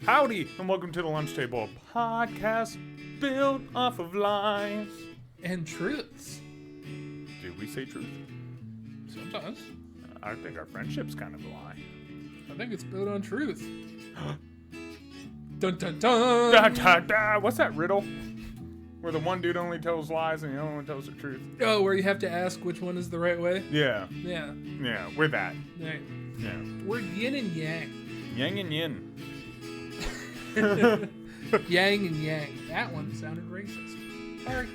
Howdy, and welcome to the Lunch Table, a podcast built off of lies. And truths. Do we say truth? Sometimes. I think our friendship's kind of a lie. I think it's built on truth. Dun dun dun! Da, da, da. What's that riddle? Where the one dude only tells lies and the other one tells the truth. Oh, where you have to ask which one is the right way? Yeah. Yeah. Yeah, we're that. Right. Yeah. We're yin and yang. Yang and yin. Yang and yang. That one sounded racist. Sorry.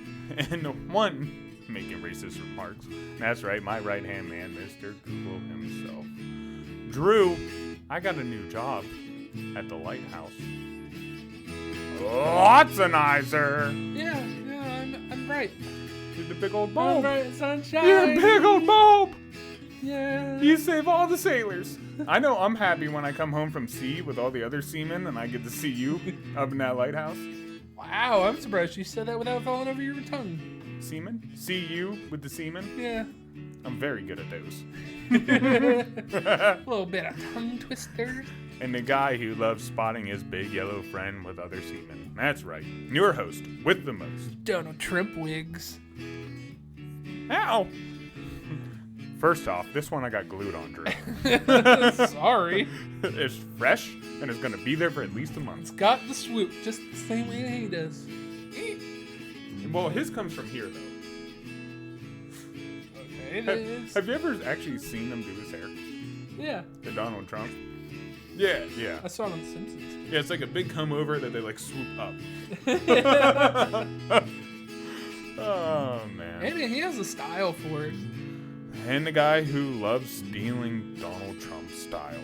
And the one making racist remarks. That's right, my right-hand man, Mr. Google himself. Drew, I got a new job at the lighthouse. Watsonizer! Yeah, I'm right. You're the big old I'm bulb. right, sunshine. You're a big old bulb! Yeah. You save all the sailors. I know I'm happy when I come home from sea with all the other seamen and I get to see you up in that lighthouse. Wow, I'm surprised you said that without falling over your tongue. Seamen? See you with the seamen? Yeah. I'm very good at those. A little bit of tongue twister. And the guy who loves spotting his big yellow friend with other seamen. That's right. Your host with the most. Donald Trump wigs. Ow! First off, this one I got glued on, Drew. Sorry. It's fresh and it's gonna be there for at least a month. It's got the swoop, just the same way he does. Well, his comes from here though. Okay, it is. Have you ever actually seen him do his hair? Yeah, The Donald Trump? Yeah. I saw it on The Simpsons. Yeah, it's like a big comb over that they like swoop up. Oh man. And he has a style for it. And the guy who loves stealing Donald Trump's style.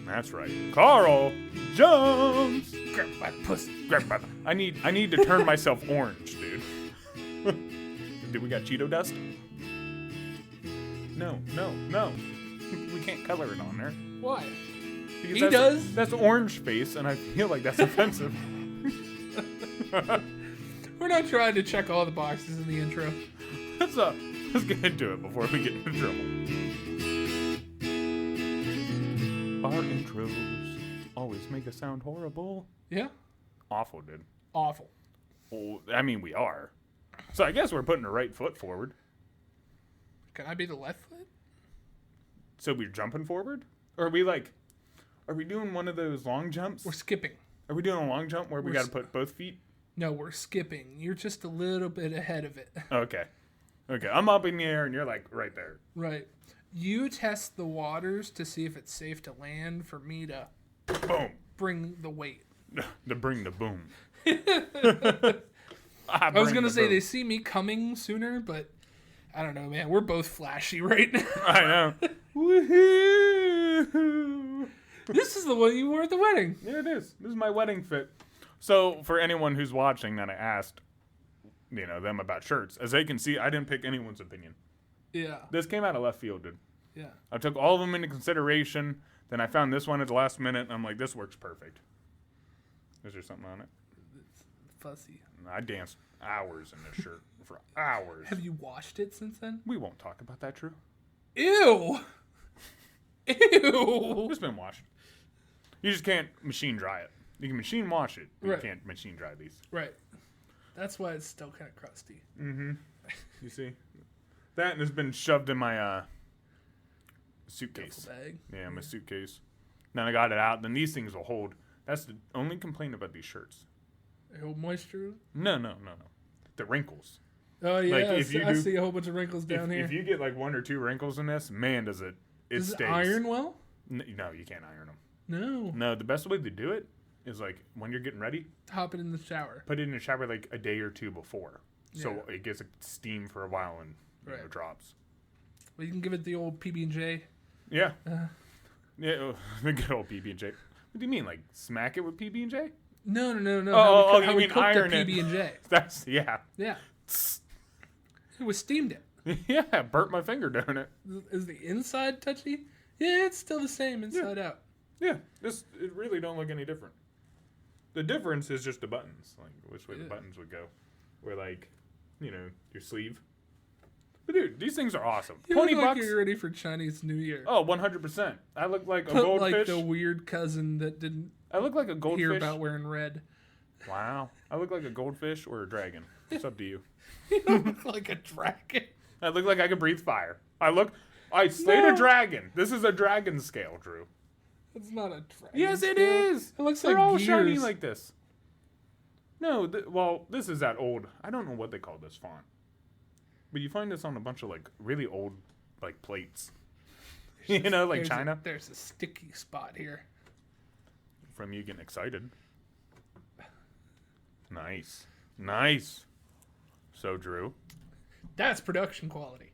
That's right. Carl Jones! Grab my pussy. Grab my... I need to turn myself orange, dude. Did we got Cheeto dust? No. We can't color it on there. Why? Because He does. That's orange face, and I feel like that's offensive. We're not trying to check all the boxes in the intro. Let's get into it before we get into trouble. Our intros always make us sound horrible. Yeah? Awful, dude. Awful. Well, I mean, we are. So I guess we're putting the right foot forward. Can I be the left foot? So we're jumping forward? Or are we doing one of those long jumps? We're skipping. Are we doing a long jump where we got to put both feet? No, we're skipping. You're just a little bit ahead of it. Okay. I'm up in the air and you're like right there. Right. You test the waters to see if it's safe to land for me to Boom. bring the weight. To bring the boom. I was going to say they see me coming sooner, but I don't know, man. We're both flashy right now. I know. Woohoo! This is the one you wore at the wedding. Yeah, it is. This is my wedding fit. So for anyone who's watching that I asked, them about shirts, as they can see, I didn't pick anyone's opinion. Yeah. This came out of left field, dude. Yeah. I took all of them into consideration. Then I found this one at the last minute, and I'm like, this works perfect. Is there something on it? It's fuzzy. And I danced hours in this shirt for hours. Have you washed it since then? We won't talk about that, Drew. Ew. Ew. It's been washed. You just can't machine dry it. You can machine wash it, but Right. You can't machine dry these. Right. That's why it's still kind of crusty. Mm-hmm. You see? That has been shoved in my suitcase. Duffel bag. Yeah, my suitcase. Then I got it out. Then these things will hold. That's the only complaint about these shirts. Hold moisture. No. The wrinkles. Oh yeah, Like, if you I do- see a whole bunch of wrinkles down here. If you get like 1 or 2 wrinkles in this, man, does it Does stays. it iron well? No, you can't iron them. No. No, the best way to do it is like when you're getting ready, Hop it in the shower. put it in the shower like a day or 2 before. So Yeah. it gets a steam for a while and Right. drops. Well, you can give it the old PB&J. Yeah. Yeah, the good old PB&J. What do you mean, like smack it with PB&J? No. Oh, how you we mean cooked iron the it. PB&J. That's, yeah. Yeah. It was steamed it. Yeah, burnt my finger doing it. Is the inside touchy? Yeah, it's still the same inside out. Yeah, it really don't look any different. The difference is just the buttons, like which way the buttons would go. Where like, your sleeve. But dude, these things are awesome. You 20 look like bucks. you're ready for Chinese New Year. Oh, 100%. I look like a But goldfish. like the weird cousin that didn't I look like a goldfish. hear about wearing red. Wow. I look like a goldfish or a dragon. It's up to you. You don't look like a dragon. I look like I can breathe fire. I slayed a dragon. This is a dragon scale, Drew. It's not a dragon. Yes, it scale. is. It looks They're like all gears. shiny like this. No, well, this is that old. I don't know what they call this font. But you find this on a bunch of, like, really old, like, plates. You know, like China. There's a sticky spot here. From you getting excited. Nice. Nice. So, Drew. That's production quality.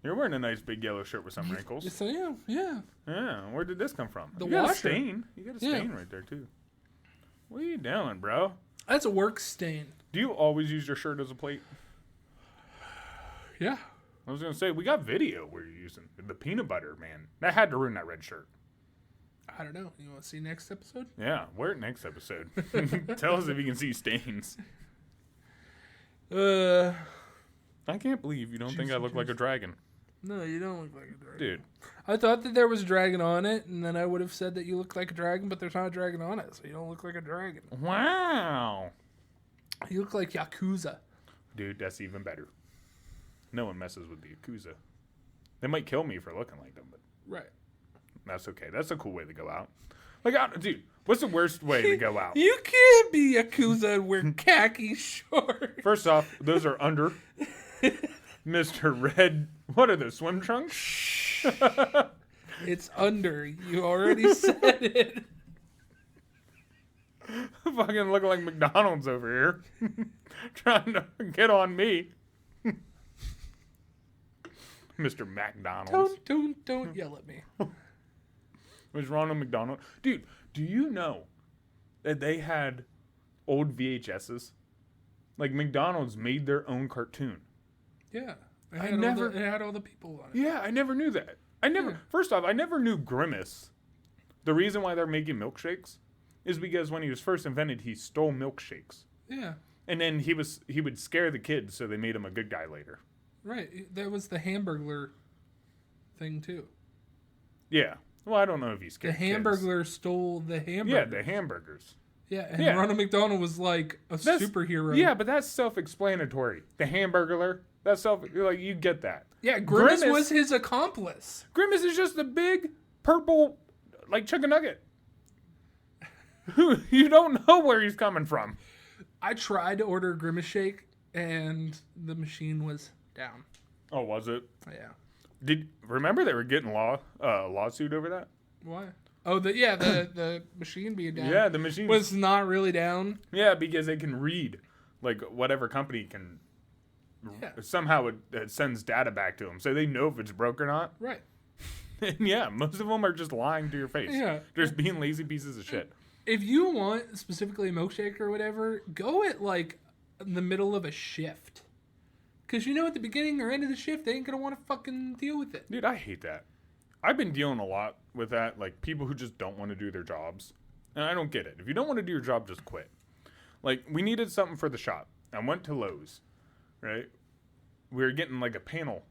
You're wearing a nice big yellow shirt with some wrinkles. Yes, I am. Yeah. Yeah, where did this come from? The You got a washer. stain. You got a stain right there, too. What are you doing, bro? That's a work stain. Do you always use your shirt as a plate? Yeah. I was going to say, we got video where you're using the peanut butter, man. That had to ruin that red shirt. I don't know. You want to see next episode? Yeah, wear it next episode. Tell us if you can see stains. Uh, I can't believe you don't think I look like a dragon. No, you don't look like a dragon. Dude. I thought that there was a dragon on it, and then I would have said that you look like a dragon, but there's not a dragon on it, so you don't look like a dragon. Wow. You look like Yakuza. Dude, that's even better. No one messes with the Yakuza. They might kill me for looking like them, but Right. that's okay. That's a cool way to go out. Like, dude, what's the worst way to go out? You can't be Yakuza and wear khaki shorts. First off, those are under Mr. Red. What are those, swim trunks? It's under. You already said it. Fucking looking like McDonald's over here. Trying to get on me. Mr. McDonald's. Don't yell at me. Was Ronald McDonald. Dude, do you know that they had old VHSs? Like, McDonald's made their own cartoon. Yeah. It had all the people on it. Yeah, I never knew that. First off, I never knew Grimace. The reason why they're making milkshakes is because when he was first invented, he stole milkshakes. Yeah. And then he would scare the kids, so they made him a good guy later. Right. That was the Hamburglar thing, too. Yeah. Well, I don't know if he scared The Hamburglar stole the hamburgers. Yeah, the hamburgers. Yeah, and Yeah. Ronald McDonald was like a superhero. Yeah, but that's self-explanatory. The Hamburglar, like, you get that. Yeah, Grimace was his accomplice. Grimace is just a big purple, like, chicken nugget. You don't know where he's coming from. I tried to order a Grimace shake, and the machine was down. Oh, was it? Yeah. Remember they were getting lawsuit over that? Why? Oh, the machine being down. Yeah, the machine was not really down. Yeah, because they can read, like, whatever company can. Yeah. Somehow it sends data back to them, so they know if it's broke or not. Right. And yeah, most of them are just lying to your face. Yeah. Just being lazy pieces of shit. If you want specifically a milkshake or whatever, go at like the middle of a shift. Because you know at the beginning or end of the shift, they ain't going to want to fucking deal with it. Dude, I hate that. I've been dealing a lot with that, like people who just don't want to do their jobs. And I don't get it. If you don't want to do your job, just quit. Like, we needed something for the shop. I went to Lowe's, right? We were getting like a panel.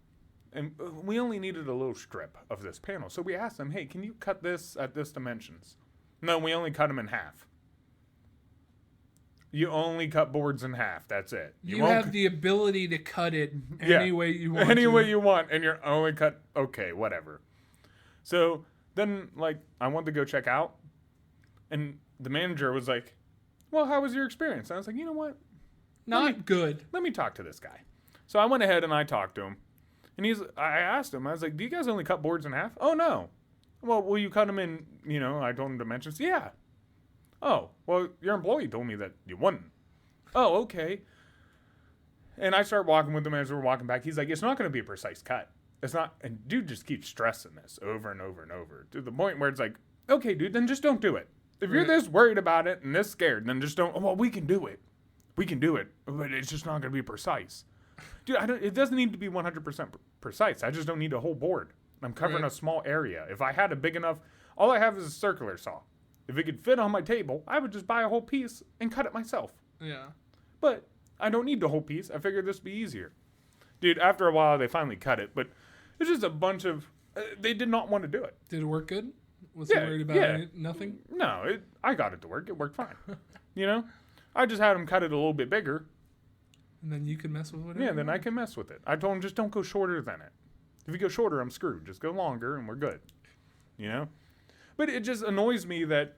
And we only needed a little strip of this panel. So we asked them, hey, can you cut this at this dimensions? No, we only cut them in half. You only cut boards in half. That's it. You have the ability to cut it any way you want. Any way you want, and you're only cut. Okay, whatever. So then, like, I wanted to go check out, and the manager was like, "Well, how was your experience?" And I was like, "You know what? Not good. Let me talk to this guy." So I went ahead and I talked to him, and I asked him. I was like, "Do you guys only cut boards in half?" "Oh no." "Well, will you cut them in?" I told him dimensions. "Yeah." "Oh, well, your employee told me that you wouldn't." "Oh, okay." And I started walking with him as we were walking back. He's like, "It's not going to be a precise cut. It's not." And dude just keeps stressing this over and over and over to the point where it's like, okay, dude, then just don't do it. If you're this worried about it and this scared, then just don't. "Oh, well, we can do it. We can do it, but it's just not going to be precise." Dude, it doesn't need to be 100% precise. I just don't need a whole board. I'm covering a small area. If I had a big enough, all I have is a circular saw. If it could fit on my table, I would just buy a whole piece and cut it myself. Yeah. But I don't need the whole piece. I figured this would be easier. Dude, after a while, they finally cut it. But it's just a bunch of... they did not want to do it. Did it work good? Was he worried about it? Nothing? No, I got it to work. It worked fine. You know? I just had him cut it a little bit bigger. And then you can mess with whatever. Yeah, then I can mess with it. I told him just don't go shorter than it. If you go shorter, I'm screwed. Just go longer and we're good. You know? But it just annoys me that,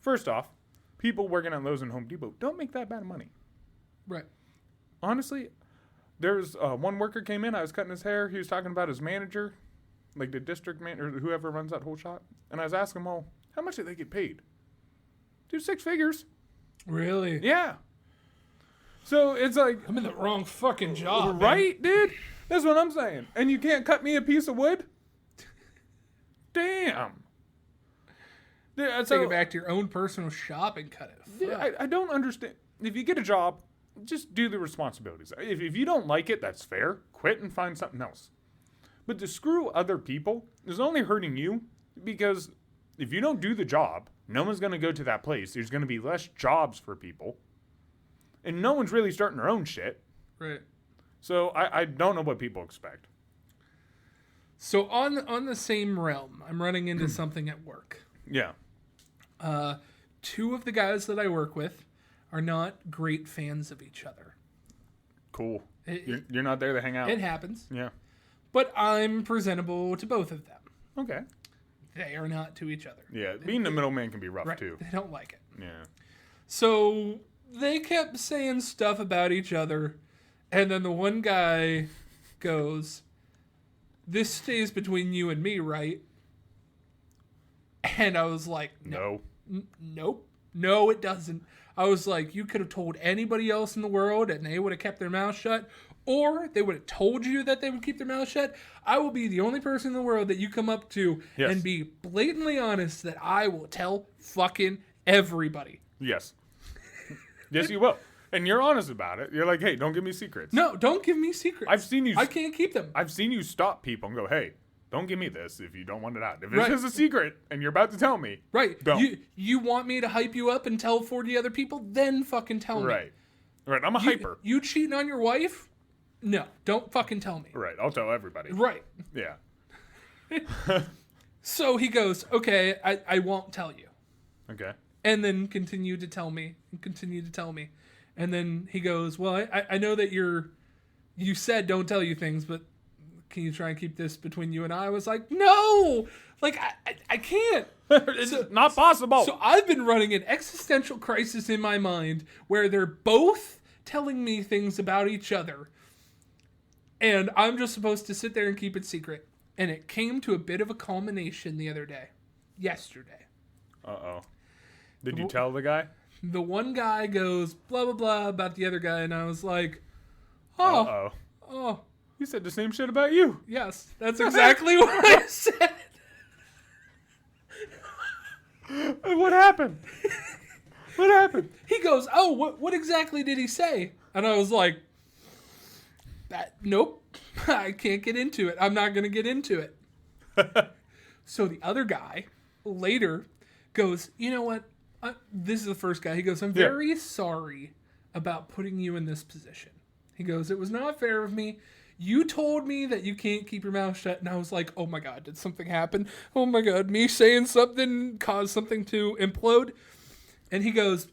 first off, people working at Lowe's and Home Depot don't make that bad of money. Right. Honestly, there's one worker came in. I was cutting his hair. He was talking about his manager, like the district manager, whoever runs that whole shop. And I was asking him, well, how much do they get paid? Dude, 6 figures. Really? Yeah. So it's like... I'm in the wrong fucking job. Right, dude? That's what I'm saying. And you can't cut me a piece of wood? Damn. Yeah, Take it back to your own personal shop and cut it. Yeah, I don't understand. If you get a job, just do the responsibilities. If you don't like it, that's fair. Quit and find something else. But to screw other people is only hurting you, because if you don't do the job, no one's going to go to that place. There's going to be less jobs for people. And no one's really starting their own shit. Right. So I don't know what people expect. So on the same realm, I'm running into something at work. Yeah. 2 of the guys that I work with are not great fans of each other. Cool. You're not there to hang out. It happens. Yeah. But I'm presentable to both of them. Okay. They are not to each other. Yeah, being the middleman can be rough, Right. too. They don't like it. Yeah. So they kept saying stuff about each other, and then the one guy goes, "This stays between you and me, right?" And I was like, No. Nope. No, it doesn't. I was like, you could have told anybody else in the world and they would have kept their mouth shut, or they would have told you that they would keep their mouth shut. I will be the only person in the world that you come up to and be blatantly honest that I will tell fucking everybody. Yes. Yes, you will. And you're honest about it. You're like, hey, don't give me secrets. No, don't give me secrets. I've seen you. I can't keep them. I've seen you stop people and go, hey, don't give me this if you don't want it out. If Right. it's just a secret and you're about to tell me, Right. don't. You want me to hype you up and tell 40 other people? Then fucking tell me. Right. Right. I'm a hyper. You cheating on your wife? No. Don't fucking tell me. Right. I'll tell everybody. Right. Yeah. So he goes, okay, I won't tell you. Okay. And then continue to tell me. And then he goes, well, I know that you said don't tell you things, but can you try and keep this between you and I? Was like, no! Like, I can't. It's not possible. So I've been running an existential crisis in my mind where they're both telling me things about each other. And I'm just supposed to sit there and keep it secret. And it came to a bit of a culmination yesterday. Uh-oh. Did you tell the guy? The one guy goes, blah, blah, blah, about the other guy. And I was like, oh. He said the same shit about you. Yes, that's exactly what I said. What happened? What happened? He goes, oh, what exactly did he say? And I was like, nope, I can't get into it. I'm not going to get into it. So the other guy later goes, you know what? This is the first guy. He goes, I'm very sorry about putting you in this position. He goes, it was not fair of me. You told me that you can't keep your mouth shut. And I was like, oh my God, did something happen? Oh my God, me saying something caused something to implode. And he goes,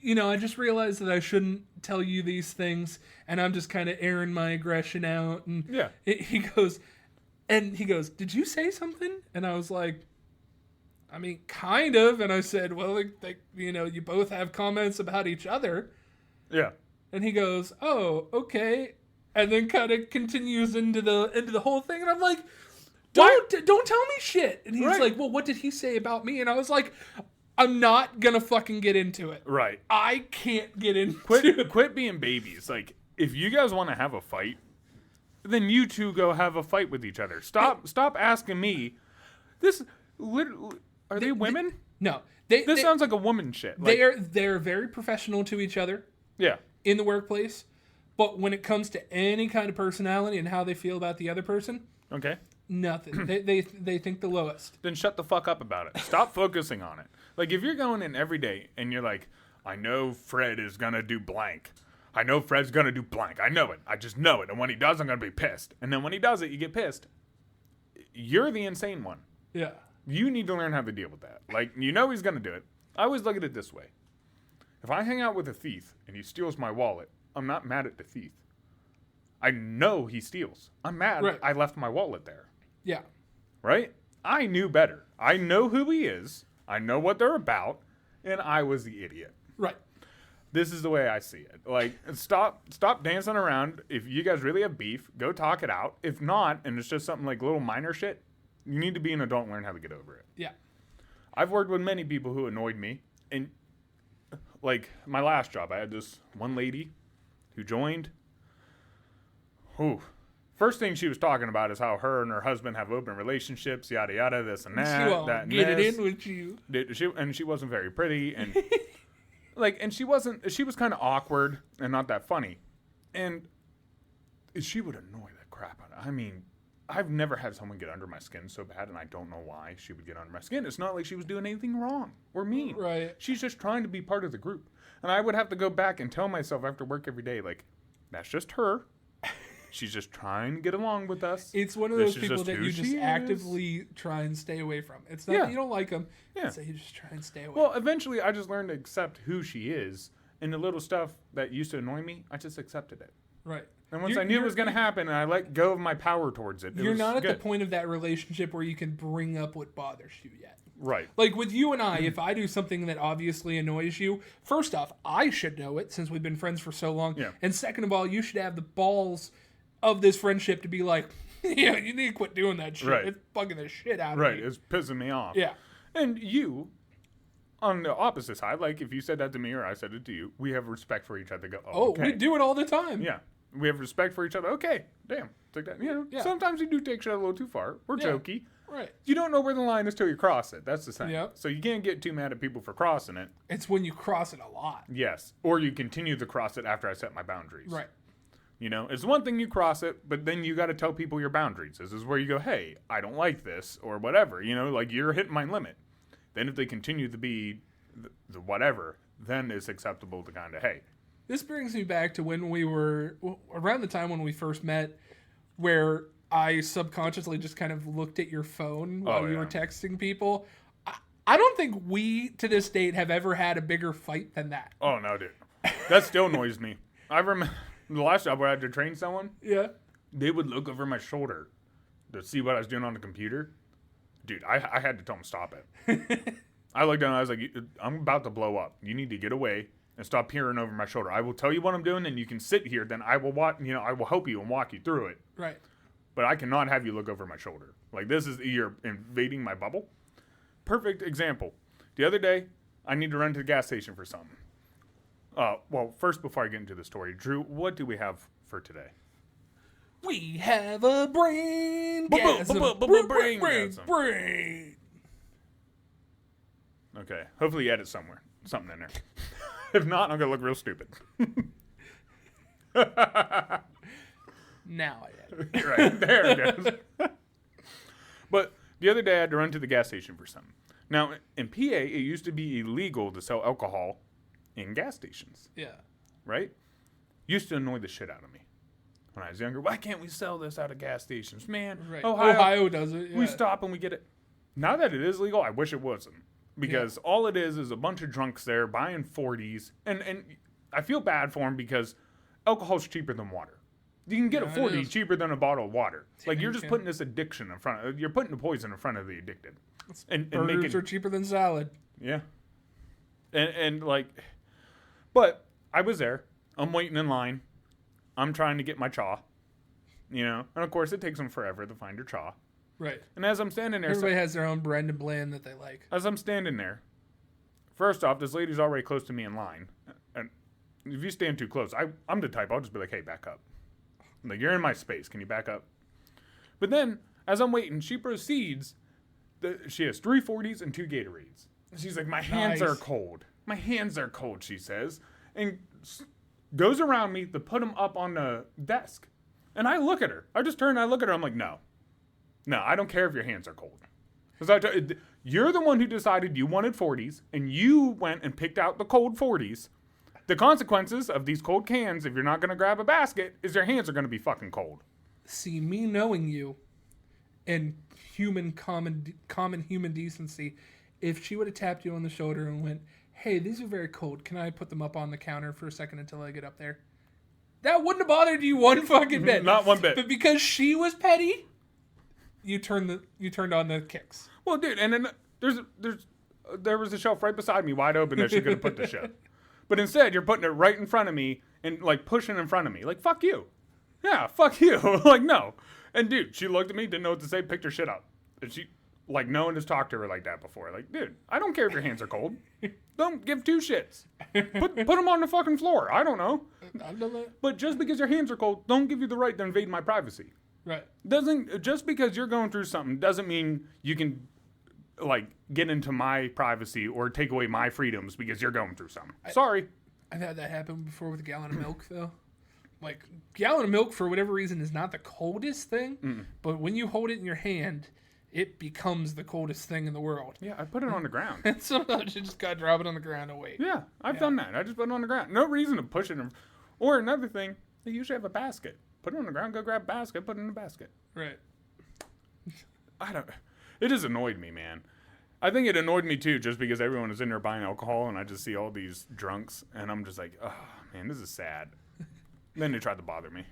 you know, I just realized that I shouldn't tell you these things. And I'm just kind of airing my aggression out. And he goes, did you say something? And I was like, I mean, kind of. And I said, well, you know, you both have comments about each other. Yeah. And he goes, oh, okay. And then kind of continues into the whole thing. And I'm like, don't tell me shit. And he's like, well, what did he say about me? And I was like, I'm not going to fucking get into it. Right. I can't get into it. Quit being babies. Like, if you guys want to have a fight, then you two go have a fight with each other. Stop asking me. This literally, are they women? No. This sounds like a woman shit. Like, they're very professional to each other. Yeah. In the workplace. But when it comes to any kind of personality and how they feel about the other person, okay, nothing. they think the lowest. Then shut the fuck up about it. Stop focusing on it. Like, if you're going in every day and you're like, I know Fred is going to do blank. I know Fred's going to do blank. I know it. I just know it. And when he does, I'm going to be pissed. And then when he does it, you get pissed. You're the insane one. Yeah. You need to learn how to deal with that. Like, you know he's going to do it. I always look at it this way. If I hang out with a thief and he steals my wallet, I'm not mad at the thief. I know he steals. I'm mad I left my wallet there. Yeah. Right? I knew better. I know who he is. I know what they're about. And I was the idiot. Right. This is the way I see it. Like, stop dancing around. If you guys really have beef, go talk it out. If not, and it's just something like little minor shit, you need to be an adult and learn how to get over it. Yeah. I've worked with many people who annoyed me. And, like, my last job, I had this one lady who joined. First thing she was talking about is how her and her husband have open relationships, yada, yada, this and that. She won't that and get it this. in with you. And she wasn't very pretty. And, and she was kind of awkward and not that funny. And she would annoy the crap out of it. I mean, I've never had someone get under my skin so bad, and I don't know why she would get under my skin. It's not like she was doing anything wrong or mean. Right. She's just trying to be part of the group. And I would have to go back and tell myself after work every day, like, that's just her. She's just trying to get along with us. It's one of those people that you just actively try and stay away from. It's not that you don't like them. Yeah. It's that you just try and stay away. Well, eventually I just learned to accept who she is. And the little stuff that used to annoy me, I just accepted it. Right. And once I knew it was going to happen, and I let go of my power towards it, you're not at the point of that relationship where you can bring up what bothers you yet. Right. Like with you and I, if I do something that obviously annoys you, first off, I should know it since we've been friends for so long. Yeah. And second of all, you should have the balls of this friendship to be like, yeah, you need to quit doing that shit. Right. It's bugging the shit out of me. Right. It's pissing me off. Yeah. And you, on the opposite side, like if you said that to me or I said it to you, we have respect for each other. Go, okay. We do it all the time. Yeah. We have respect for each other. Okay. Damn. Take that. You know, sometimes you do take shit a little too far. We're jokey. Right. You don't know where the line is till you cross it. That's the thing. Yep. So you can't get too mad at people for crossing it. It's when you cross it a lot. Yes. Or you continue to cross it after I set my boundaries. Right. You know, it's one thing you cross it, but then you got to tell people your boundaries. This is where you go, hey, I don't like this or whatever. You know, like you're hitting my limit. Then if they continue to be the whatever, then it's acceptable to kind of, hey. This brings me back to when we were, around the time when we first met, where I subconsciously just kind of looked at your phone while you were texting people. I don't think we, to this date, have ever had a bigger fight than that. Oh, no, dude. That still annoys me. I remember the last job where I had to train someone. Yeah. They would look over my shoulder to see what I was doing on the computer. Dude, I had to tell them stop it. I looked down and I was like, I'm about to blow up. You need to get away and stop peering over my shoulder. I will tell you what I'm doing and you can sit here. Then I will I will help you and walk you through it. Right. But I cannot have you look over my shoulder. Like you're invading my bubble. Perfect example. The other day, I need to run to the gas station for something. Well, first, before I get into the story, Drew, what do we have for today? We have a brain brain. Okay. Hopefully you edit something in there. If not, I'm going to look real stupid. Now I edit. Right. There it goes. But the other day I had to run to the gas station for something. Now, in PA, it used to be illegal to sell alcohol in gas stations. Yeah. Right? Used to annoy the shit out of me. When I was younger, why can't we sell this out of gas stations? Man, right. Ohio does it. Yeah. We stop and we get it. Now that it is legal, I wish it wasn't. Because all it is a bunch of drunks there buying 40s. And I feel bad for them because alcohol's cheaper than water. You can get a 40 cheaper than a bottle of water. Like, you're just putting this addiction in front of... You're putting the poison in front of the addicted. And burgers are cheaper than salad. Yeah. And like... But I was there. I'm waiting in line. I'm trying to get my chaw. You know? And, of course, it takes them forever to find your chaw. Right. And as I'm standing there... Everybody has their own brand and blend that they like. As I'm standing there, first off, this lady's already close to me in line. And if you stand too close, I'm the type, I'll just be like, hey, back up. Like, you're in my space. Can you back up? But then, as I'm waiting, she proceeds. She has 3 40s and 2 Gatorades. She's like, my hands are cold. My hands are cold, she says. And goes around me to put them up on the desk. And I look at her. I just turn and I look at her. I'm like, no. No, I don't care if your hands are cold. Because you're the one who decided you wanted 40s, and you went and picked out the cold 40s. The consequences of these cold cans, if you're not going to grab a basket, is your hands are going to be fucking cold. See, me knowing you, and common human decency, if she would have tapped you on the shoulder and went, "Hey, these are very cold. Can I put them up on the counter for a second until I get up there?" That wouldn't have bothered you one fucking bit. Not one bit. But because she was petty, you turned on the kicks. Well, dude, and then there was a shelf right beside me, wide open, that she could have put the shit. But instead, you're putting it right in front of me and like pushing in front of me. Like, fuck you. Yeah, fuck you. Like, no. And dude, she looked at me, didn't know what to say, picked her shit up. And she, like, no one has talked to her like that before. Like, dude, I don't care if your hands are cold. Don't give two shits. Put them on the fucking floor. I don't know. I've done that. But just because your hands are cold, don't give you the right to invade my privacy. Right. Just because you're going through something doesn't mean you can, like, get into my privacy or take away my freedoms because you're going through something. Sorry. I've had that happen before with a gallon of milk, though. Like, gallon of milk, for whatever reason, is not the coldest thing, but when you hold it in your hand, it becomes the coldest thing in the world. Yeah, I put it on the ground. And sometimes you just gotta drop it on the ground and wait. Yeah, I've done that. I just put it on the ground. No reason to push it. Or another thing, they usually have a basket. Put it on the ground, go grab a basket, put it in the basket. Right. It just annoyed me, man. I think it annoyed me too, just because everyone is in there buying alcohol, and I just see all these drunks, and I'm just like, oh man, this is sad. Then they tried to bother me.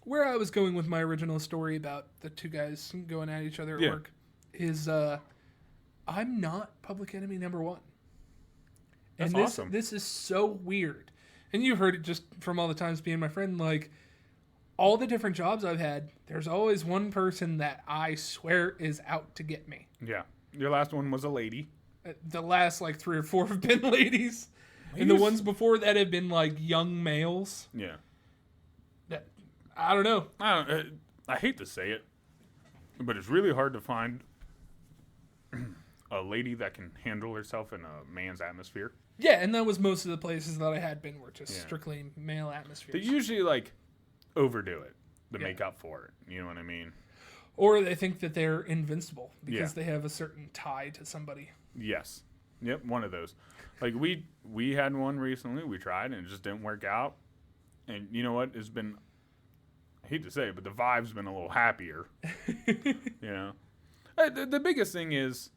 Where I was going with my original story about the two guys going at each other at work is I'm not public enemy number one. That's and awesome. This is so weird. And you heard it just from all the times being my friend, like all the different jobs I've had, there's always one person that I swear is out to get me. Yeah. Your last one was a lady. The last like 3 or 4 have been ladies. And the ones before that have been like young males. Yeah. That I don't know. I hate to say it, but it's really hard to find a lady that can handle herself in a man's atmosphere. Yeah, and that was most of the places that I had been were just strictly male atmospheres. They usually like overdo it to make up for it. You know what I mean? Or they think that they're invincible because they have a certain tie to somebody. Yes. Yep, one of those. Like we had one recently. We tried and it just didn't work out. And you know what? It's been, I hate to say it, but the vibe's been a little happier. You know? The biggest thing is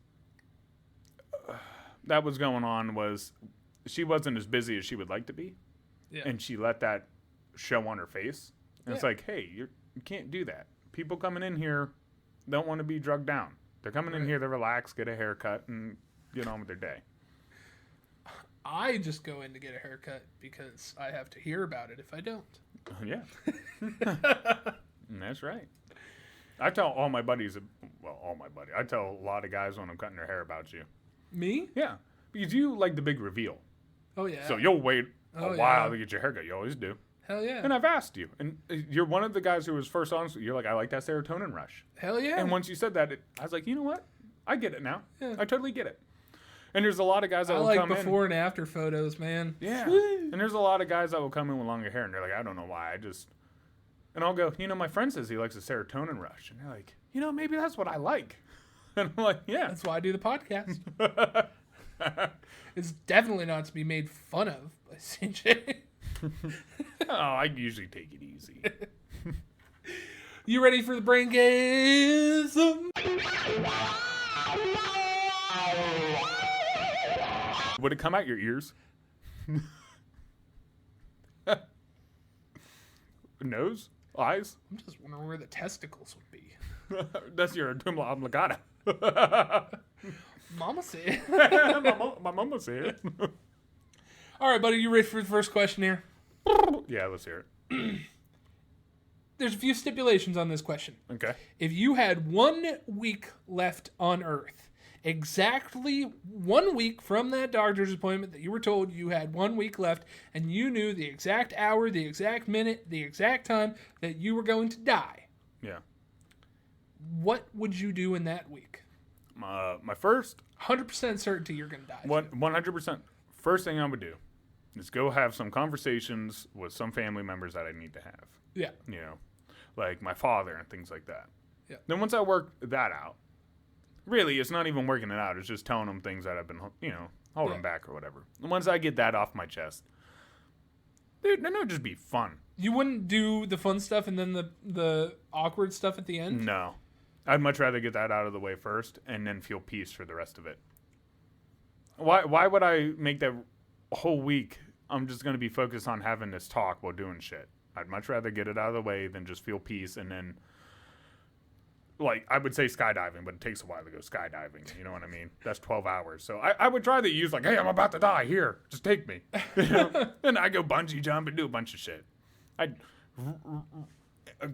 that was going on was she wasn't as busy as she would like to be. Yeah. And she let that show on her face. And it's like, hey, you can't do that. People coming in here don't want to be drugged down. They're coming in here to relax, get a haircut, and get on with their day. I just go in to get a haircut because I have to hear about it if I don't. Yeah. That's right. I tell all my buddies, I tell a lot of guys when I'm cutting their hair about you. Me? Yeah. Because you like the big reveal. Oh, yeah. So you'll wait a while to get your haircut. You always do. Hell yeah. And I've asked you. And you're one of the guys who was first honest. You're like, I like that serotonin rush. Hell yeah. And once you said that, I was like, you know what? I get it now. Yeah. I totally get it. And there's a lot of guys that will come in. I like before and after photos, man. Yeah. And there's a lot of guys that will come in with longer hair, and they're like, I don't know why. And I'll go, my friend says he likes a serotonin rush. And they're like, maybe that's what I like. And I'm like, yeah. That's why I do the podcast. It's definitely not to be made fun of by CJ. Oh, I usually take it easy. You ready for the Braingasm? Would it come out your ears? Nose? Eyes? I'm just wondering where the testicles would be. That's your tumla obligata. Mama said. My mama said. All right, buddy, you ready for the first question here? Yeah, let's hear it. There's a few stipulations on this question. Okay. If you had 1 week left on Earth, exactly 1 week from that doctor's appointment that you were told you had 1 week left, and you knew the exact hour, the exact minute, the exact time that you were going to die. Yeah. What would you do in that week? My first... 100% certainty you're going to die. 100%. First thing I would do is go have some conversations with some family members that I need to have. Yeah. Like my father and things like that. Yeah. Then once I work that out, really, it's not even working it out. It's just telling them things that I've been, holding back or whatever. And once I get that off my chest, dude, then it'll just be fun. You wouldn't do the fun stuff and then the awkward stuff at the end? No. I'd much rather get that out of the way first and then feel peace for the rest of it. Why would I make that whole week I'm just going to be focused on having this talk while doing shit? I'd much rather get it out of the way than just feel peace and then, like, I would say skydiving, but it takes a while to go skydiving. You know what I mean? That's 12 hours. So I would try to use, like, hey, I'm about to die. Here, just take me. You know? And I go bungee jump and do a bunch of shit. I'd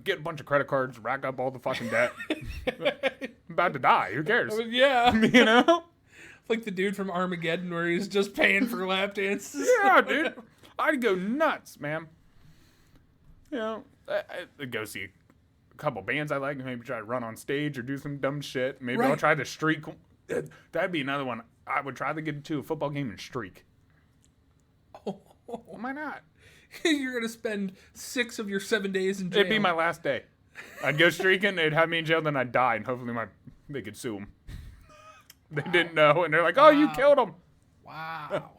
get a bunch of credit cards, rack up all the fucking debt. I'm about to die. Who cares? Yeah. You know? Like the dude from Armageddon where he's just paying for lap dances. Yeah, dude. I'd go nuts, man. You know, I'd go see a couple bands I like, maybe try to run on stage or do some dumb shit. Maybe I'll try to streak. That'd be another one. I would try to get into a football game and streak. Oh. Why not? You're going to spend 6 of your 7 days in jail. It'd be my last day. I'd go streaking, they'd have me in jail, then I'd die, and hopefully they could sue them. They didn't know, and they're like, oh, you killed him. Wow.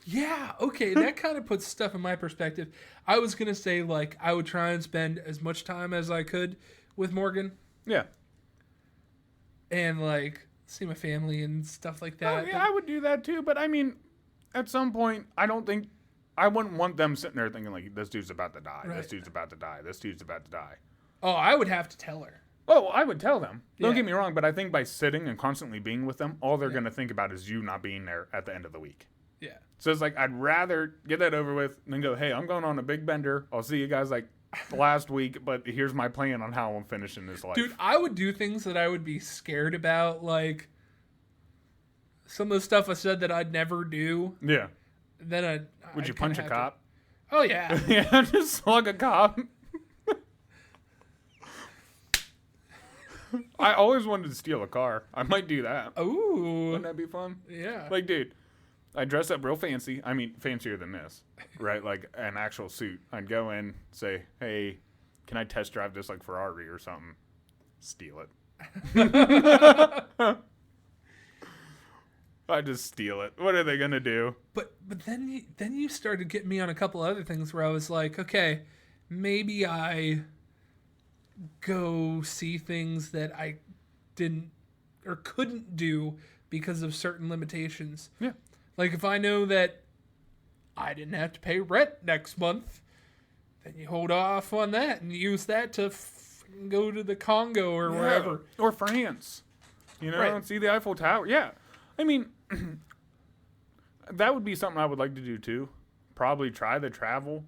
Yeah, okay, that kind of puts stuff in my perspective. I was going to say, like, I would try and spend as much time as I could with Morgan. Yeah. And, like, see my family and stuff like that. Oh, yeah, I would do that too, but I mean, at some point, I wouldn't want them sitting there thinking, like, this dude's about to die, this dude's about to die, this dude's about to die. Oh, I would have to tell her. Oh, I would tell them. Don't get me wrong, but I think by sitting and constantly being with them, all they're going to think about is you not being there at the end of the week. Yeah. So it's like, I'd rather get that over with than go, hey, I'm going on a big bender. I'll see you guys like last week, but here's my plan on how I'm finishing this life. Dude, I would do things that I would be scared about, like some of the stuff I said that I'd never do. Yeah. Then would you punch a cop? Oh, yeah. Yeah, just slug a cop. I always wanted to steal a car. I might do that. Ooh. Wouldn't that be fun? Yeah. Like, dude, I dress up real fancy. I mean, fancier than this, right? Like an actual suit. I'd go in, say, hey, can I test drive this like Ferrari or something? Steal it. I just steal it. What are they gonna do? But then you started getting me on a couple other things where I was like, okay, maybe I go see things that I didn't or couldn't do because of certain limitations. Yeah. Like if I know that I didn't have to pay rent next month, then you hold off on that and use that to go to the Congo or wherever. Or France. You know, and see the Eiffel Tower. Yeah. I mean, that would be something I would like to do too. Probably try the travel.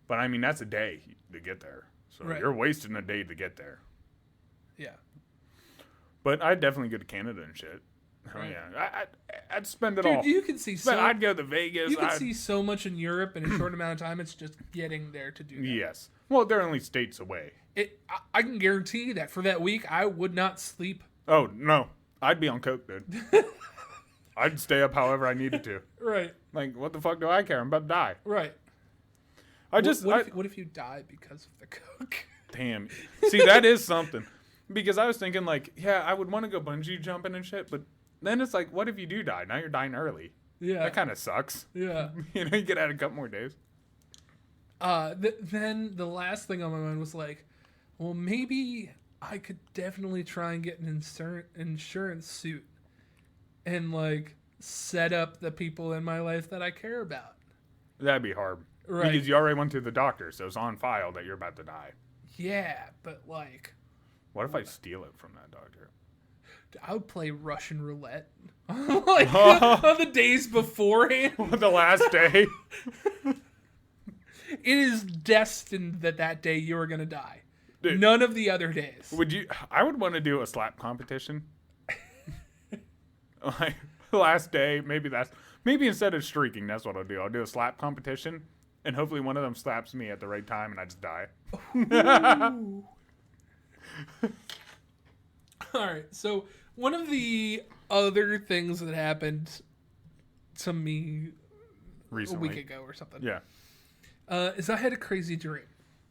But I mean, that's a day to get there. So you're wasting a day to get there. Yeah. But I'd definitely go to Canada and shit. Oh, yeah. I'd spend it all. Dude, you can see but I'd go to Vegas. You can see so much in Europe in a short amount of time. It's just getting there to do that. Yes. Well, they're only states away. I can guarantee that for that week, I would not sleep. Oh, no. I'd be on coke, dude. I'd stay up however I needed to. Right. Like, what the fuck do I care? I'm about to die. Right. What if you die because of the coke? Damn. See, that is something. Because I was thinking, like, yeah, I would want to go bungee jumping and shit, but then it's like, what if you do die? Now you're dying early. Yeah. That kind of sucks. Yeah. You know, you get out a couple more days. Then the last thing on my mind was like, well, maybe I could definitely try and get an insurance suit and, like, set up the people in my life that I care about. That'd be hard. Right. Because you already went to the doctor, so it's on file that you're about to die. Yeah, but, like... What if I steal it from that doctor? I would play Russian roulette. Like, on the days beforehand. The last day. It is destined that day you are going to die. Dude, none of the other days. I would want to do a slap competition. Like, last day, maybe instead of streaking, that's what I'll do. I'll do a slap competition, and hopefully one of them slaps me at the right time, and I just die. All right, so one of the other things that happened to me recently, a week ago or something, is I had a crazy dream.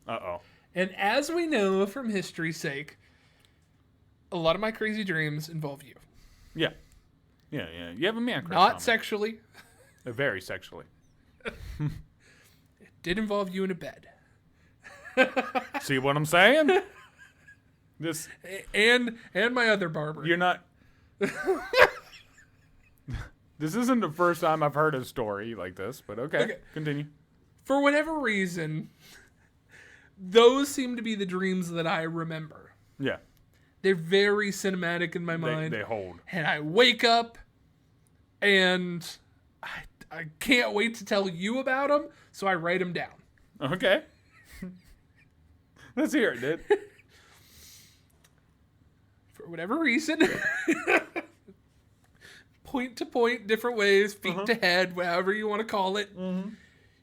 Uh-oh. And as we know from history's sake, a lot of my crazy dreams involve you. Yeah. Yeah. You have a man crush. Not sexually. Very sexually. It did involve you in a bed. See what I'm saying? This and my other barber. you're not. This isn't the first time I've heard a story like this, but okay. Continue. For whatever reason, those seem to be the dreams that I remember. Yeah. They're very cinematic in my mind. They hold. And I wake up, and I can't wait to tell you about them, so I write them down. Okay. Let's hear it, dude. For whatever reason, point to point, different ways, feet to head, whatever you want to call it.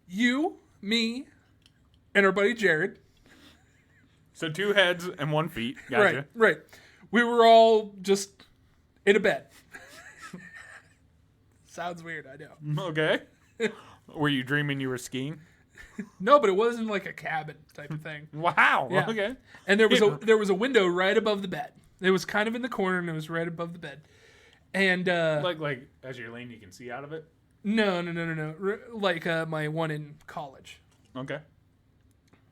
You, me, and our buddy Jared. So 2 heads and 1 feet. Gotcha. Right. We were all just in a bed. Sounds weird, I know. Okay. Were you dreaming you were skiing? No, but it wasn't like a cabin type of thing. Wow. Yeah. Okay. And there was a window right above the bed. It was kind of in the corner, and it was right above the bed. And like as you're laying, you can see out of it. No. Like my one in college. Okay.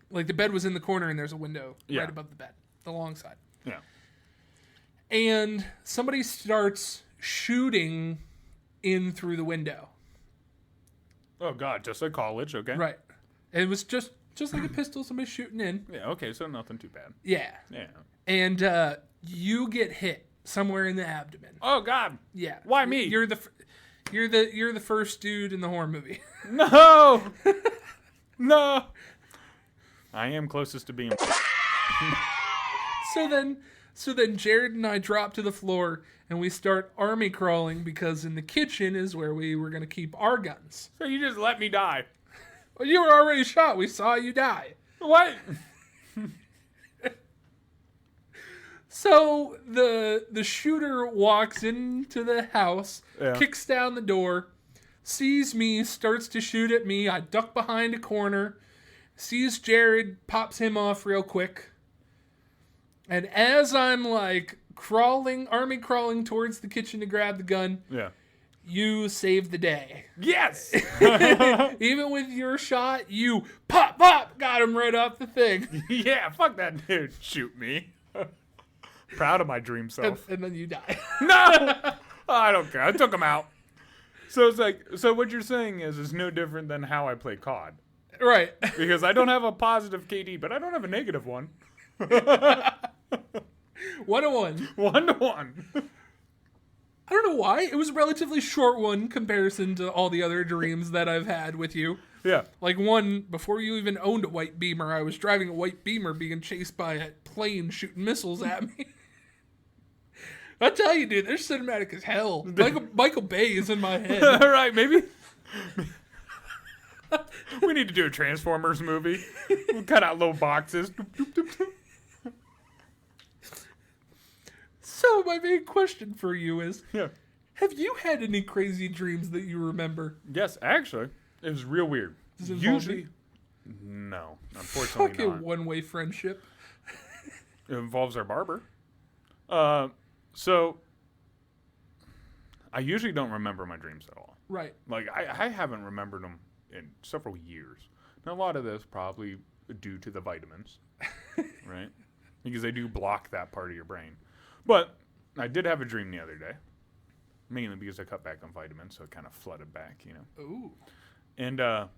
Like the bed was in the corner, and there's a window right above the bed, the long side. Yeah. And somebody starts shooting in through the window. Oh God, just like college. Okay. Right. It was just like a pistol, somebody shooting in. Yeah. Okay. So nothing too bad. Yeah. Yeah. And you get hit somewhere in the abdomen. Oh God. Yeah. Why me? You're the first dude in the horror movie. No. No. I am closest to being. So then Jared and I drop to the floor and we start army crawling because in the kitchen is where we were going to keep our guns. So you just let me die. Well, you were already shot. We saw you die. What? So the shooter walks into the house, kicks down the door, sees me, starts to shoot at me. I duck behind a corner, sees Jared, pops him off real quick. And as I'm like army crawling towards the kitchen to grab the gun, you save the day. Yes. Even with your shot, you pop, got him right off the thing. Yeah, fuck that dude. Shoot me. Proud of my dream self. And then you die. No! I don't care. I took him out. So it's like, so what you're saying is it's no different than how I play COD. Right. Because I don't have a positive KD, but I don't have a negative one. 1-1. 1-1. I don't know why. It was a relatively short one in comparison to all the other dreams that I've had with you. Yeah. Like one, before you even owned a white Beamer, I was driving a white Beamer being chased by a plane shooting missiles at me. I tell you, dude, they're cinematic as hell. Michael Bay is in my head. All right, maybe. We need to do a Transformers movie. We'll cut out little boxes. So my main question for you is, Yeah. have you had any crazy dreams that you remember? Yes, actually. It was real weird. Does it involve Usually, me? no, unfortunately Fucking not. one-way friendship. It involves our barber. So I usually don't remember my dreams at all. Right. Like I haven't remembered them in several years. Now a lot of this probably due to the vitamins, right? Because they do block that part of your brain. But I did have a dream the other day, mainly because I cut back on vitamins, so it kind of flooded back, you know. Ooh. And it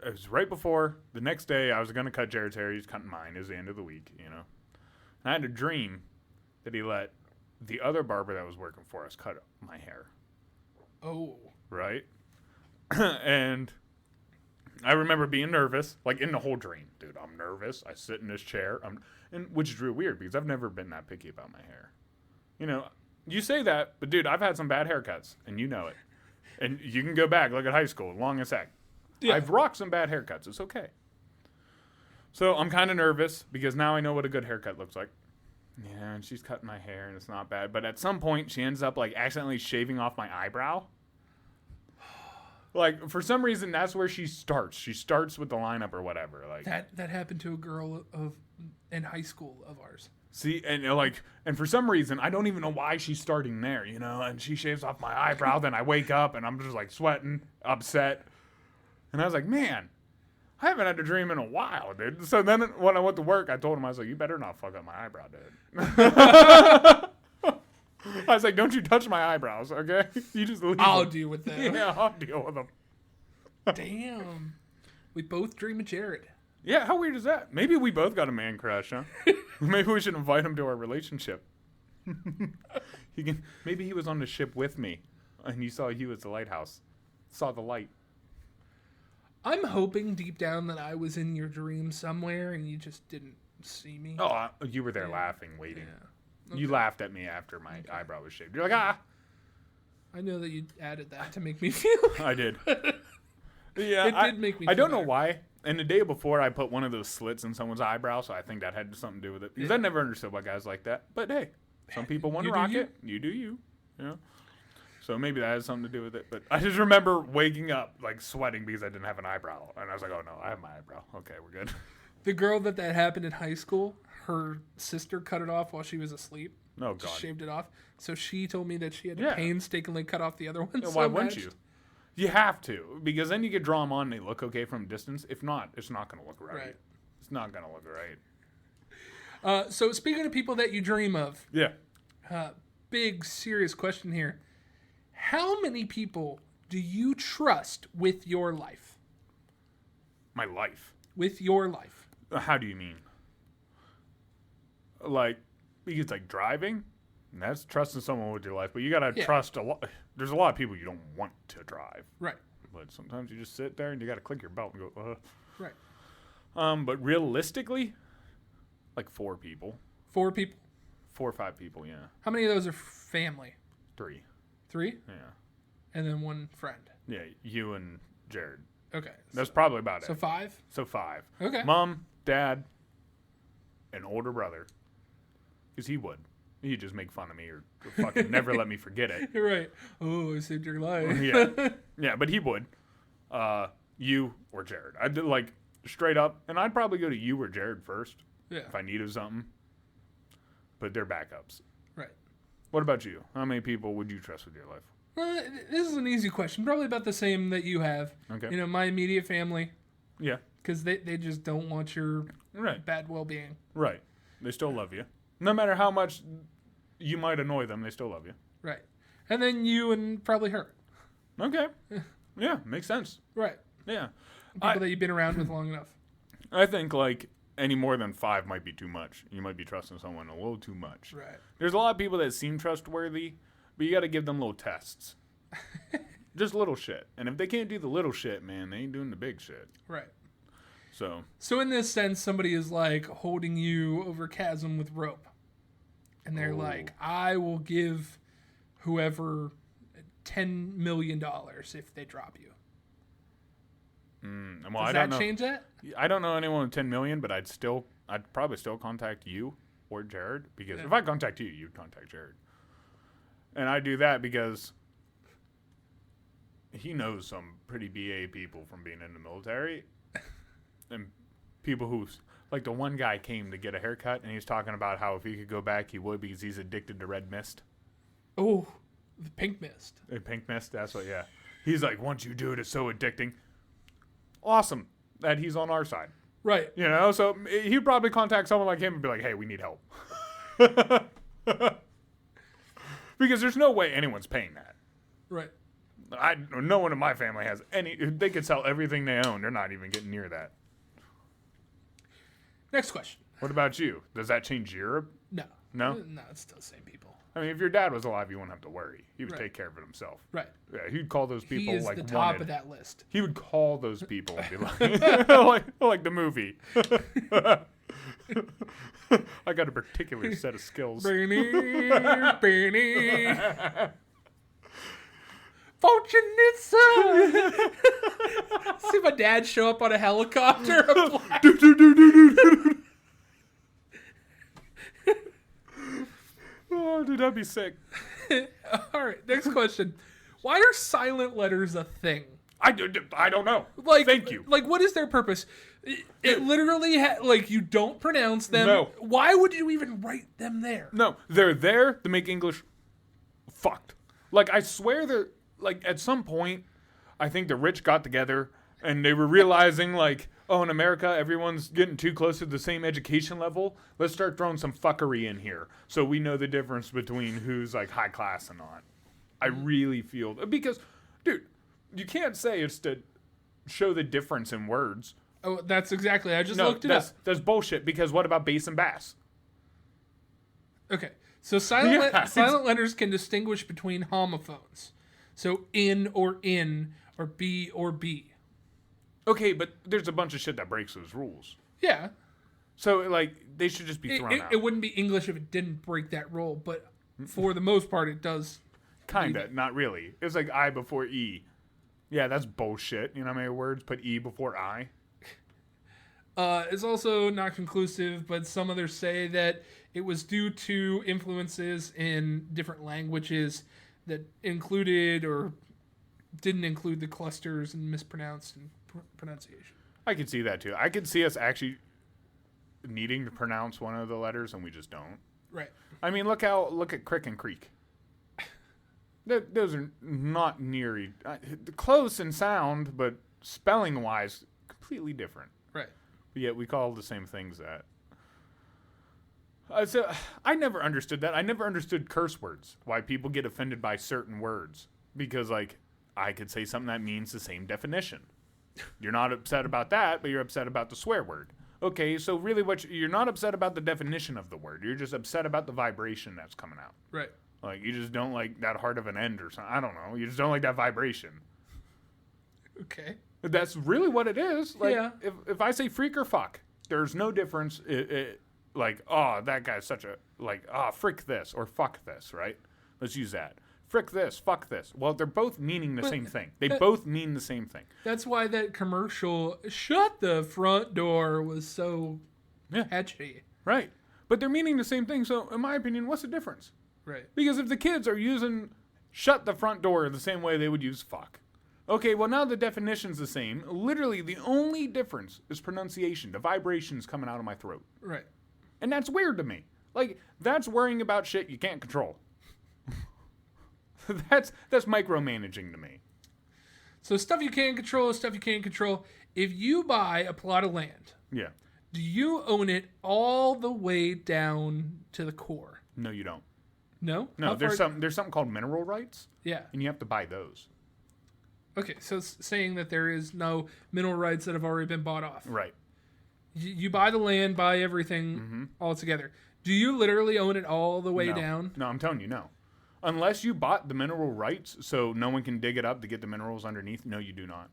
was right before the next day. I was gonna cut Jared's hair. He's cutting mine. It was the end of the week, you know. And I had a dream that he let the other barber that was working for us cut my hair. Oh. Right? And I remember being nervous, like in the whole dream. Dude, I'm nervous. I sit in this chair. And which is real weird because I've never been that picky about my hair. You know, you say that, but dude, I've had some bad haircuts, and you know it. And you can go back, look at high school, long as heck. Yeah. I've rocked some bad haircuts. It's okay. So I'm kind of nervous because now I know what a good haircut looks like. Yeah, and she's cutting my hair, and it's not bad. But at some point, she ends up like accidentally shaving off my eyebrow. Like, for some reason, that's where she starts. She starts with the lineup or whatever. Like that happened to a girl in high school of ours. See, and you know, like, and for some reason, I don't even know why she's starting there, you know. And she shaves off my eyebrow. Then I wake up and I'm just like sweating, upset. And I was like, man, I haven't had a dream in a while, dude. So then when I went to work, I told him, I was like, you better not fuck up my eyebrow, dude. I was like, don't you touch my eyebrows, okay? You just leave I'll them. deal with that. Yeah, I'll deal with them. Damn. We both dream of Jared. Yeah, how weird is that? Maybe we both got a man crush, huh? Maybe we should invite him to our relationship. Maybe he was on the ship with me, and you saw you as the lighthouse. Saw the light. I'm hoping deep down that I was in your dream somewhere and you just didn't see me. Oh, you were there laughing, waiting. Yeah. Okay. You laughed at me after my eyebrow was shaved. You're like, ah. I know that you added that to make me feel. I did. Yeah, It did make me I feel don't know better. why. And the day before, I put one of those slits in someone's eyebrow, so I think that had something to do with it. Because I never understood why guys like that. But hey, some people want to You do rock you. it. You do you. Yeah. So maybe that has something to do with it. But I just remember waking up, like, sweating because I didn't have an eyebrow. And I was like, oh, no, I have my eyebrow. Okay, we're good. The girl that happened in high school, her sister cut it off while she was asleep. Oh, Just God. shaved it off. So she told me that she had to Yeah. painstakingly cut off the other one. Yeah, so why wouldn't much. you? You have to. Because then you can draw them on and they look okay from a distance. If not, it's not going to look right. Right. It's not going to look right. So speaking of people that you dream of, Yeah. big serious question here. How many people do you trust with your life? My life. With your life. How do you mean? Like, because like driving, that's trusting someone with your life, but you gotta trust a lot. There's a lot of people you don't want to drive, Right. but sometimes you just sit there and you gotta click your belt and go, Right. But realistically, like 4 people, 4 people. 4 or 5 people, yeah, How many of those are family? 3, 3? yeah, And then 1 friend. yeah, you and Jared. Okay. That's probably about So it. 5? So 5. Okay. Mom, dad, an older brother, because he'd just make fun of me or fucking never let me forget it. You're right. Oh, I saved your life. Yeah, but he would. You or Jared. I'd do like straight up, and I'd probably go to you or Jared first Yeah. if I needed something. But they're backups. Right. What about you? How many people would you trust with your life? This is an easy question. Probably about the same that you have. Okay. You know, my immediate family, Yeah. because they just don't want your Right. bad well-being. Right. They still love you. No matter how much you might annoy them, they still love you. Right. And then you and probably her. Okay. Yeah, makes sense. Right. Yeah. People that you've been around with long enough. I think like any more than 5 might be too much. You might be trusting someone a little too much. Right. There's a lot of people that seem trustworthy, but you got to give them little tests. Just little shit. And if they can't do the little shit, man, they ain't doing the big shit. Right. So in this sense, somebody is like holding you over chasm with rope. And they're like, I will give whoever $10 million if they drop you. well, Does I that don't know. change that? I don't know anyone with 10 million, but I'd probably still contact you or Jared, because if I contact you, you'd contact Jared. And I do that because he knows some pretty BA people from being in the military. And people who, like the one guy came to get a haircut, and he was talking about how if he could go back, he would, because he's addicted to red mist. Oh, the pink mist. Pink mist, that's what, yeah. He's like, once you do it, it's so addicting. Awesome that he's on our side. Right. You know, so he'd probably contact someone like him and be like, hey, we need help. Because there's no way anyone's paying that. Right. No one in my family has any. They could sell everything they own. They're not even getting near that. Next question. What about you? Does that change Europe? No. No? No, it's still the same people. I mean, if your dad was alive, you wouldn't have to worry. He would Right. take care of it himself. Right. Yeah, he'd call those people He is like the top wanted. of that list. He would call those people and be like, like the movie. I got a particular set of skills. Fortunate son. See my dad show up on a helicopter. Oh, dude, that'd be sick. All right, next question. Why are silent letters a thing? I don't know. Like, Thank you. Like, what is their purpose? It literally, like, you don't pronounce them. No. Why would you even write them there? No, they're there to make English fucked. Like, I swear like, at some point, I think the rich got together and they were realizing, like, oh, in America, everyone's getting too close to the same education level. Let's start throwing some fuckery in here so we know the difference between who's like high class and not. I really feel because, dude, you can't say it's to show the difference in words. Oh, that's exactly. I just looked it up. That's bullshit. Because what about bass and bass? Okay, so silent letters can distinguish between homophones. So in, or B or B. Okay, but there's a bunch of shit that breaks those rules. Yeah. So, like, they should just be thrown out. It wouldn't be English if it didn't break that rule, but for the most part, it does. Kinda, not really. It's like I before E. Yeah, that's bullshit. You know how many words put E before I? It's also not conclusive, but some others say that it was due to influences in different languages that included or didn't include the clusters and mispronounced and pronunciation. I could see that too. I could see us actually needing to pronounce one of the letters and we just don't. Right. I mean, look at crick and creek. Those are not near close in sound, but spelling wise, completely different. Right. But yet we call the same things that. So I never understood that. I never understood curse words. Why people get offended by certain words because like I could say something that means the same definition. You're not upset about that, but you're upset about the swear word. Okay, so really you're not upset about the definition of the word. You're just upset about the vibration that's coming out. Right. Like, you just don't like that hard of an end or something. I don't know. You just don't like that vibration. Okay. That's really what it is. Like, yeah. If I say freak or fuck, there's no difference. Like, oh, that guy's such a, like, frick this or fuck this, right? Let's use that. Frick this, fuck this. Well, they're both meaning the same thing. They both mean the same thing. That's why that commercial, shut the front door, was so catchy. Right. But they're meaning the same thing. So, in my opinion, what's the difference? Right. Because if the kids are using shut the front door the same way they would use fuck. Okay, well, now the definition's the same. Literally, the only difference is pronunciation. The vibration's coming out of my throat. Right. And that's weird to me. Like, that's worrying about shit you can't control. That's micromanaging to me. So stuff you can't control is stuff you can't control. If you buy a plot of land, Yeah. do you own it all the way down to the core? No, you don't. No? No, there's something called mineral rights, Yeah. and you have to buy those. Okay, so it's saying that there is no mineral rights that have already been bought off. Right. You buy the land, buy everything all together. Do you literally own it all the way down? No, I'm telling you, no. Unless you bought the mineral rights so no one can dig it up to get the minerals underneath, no, you do not.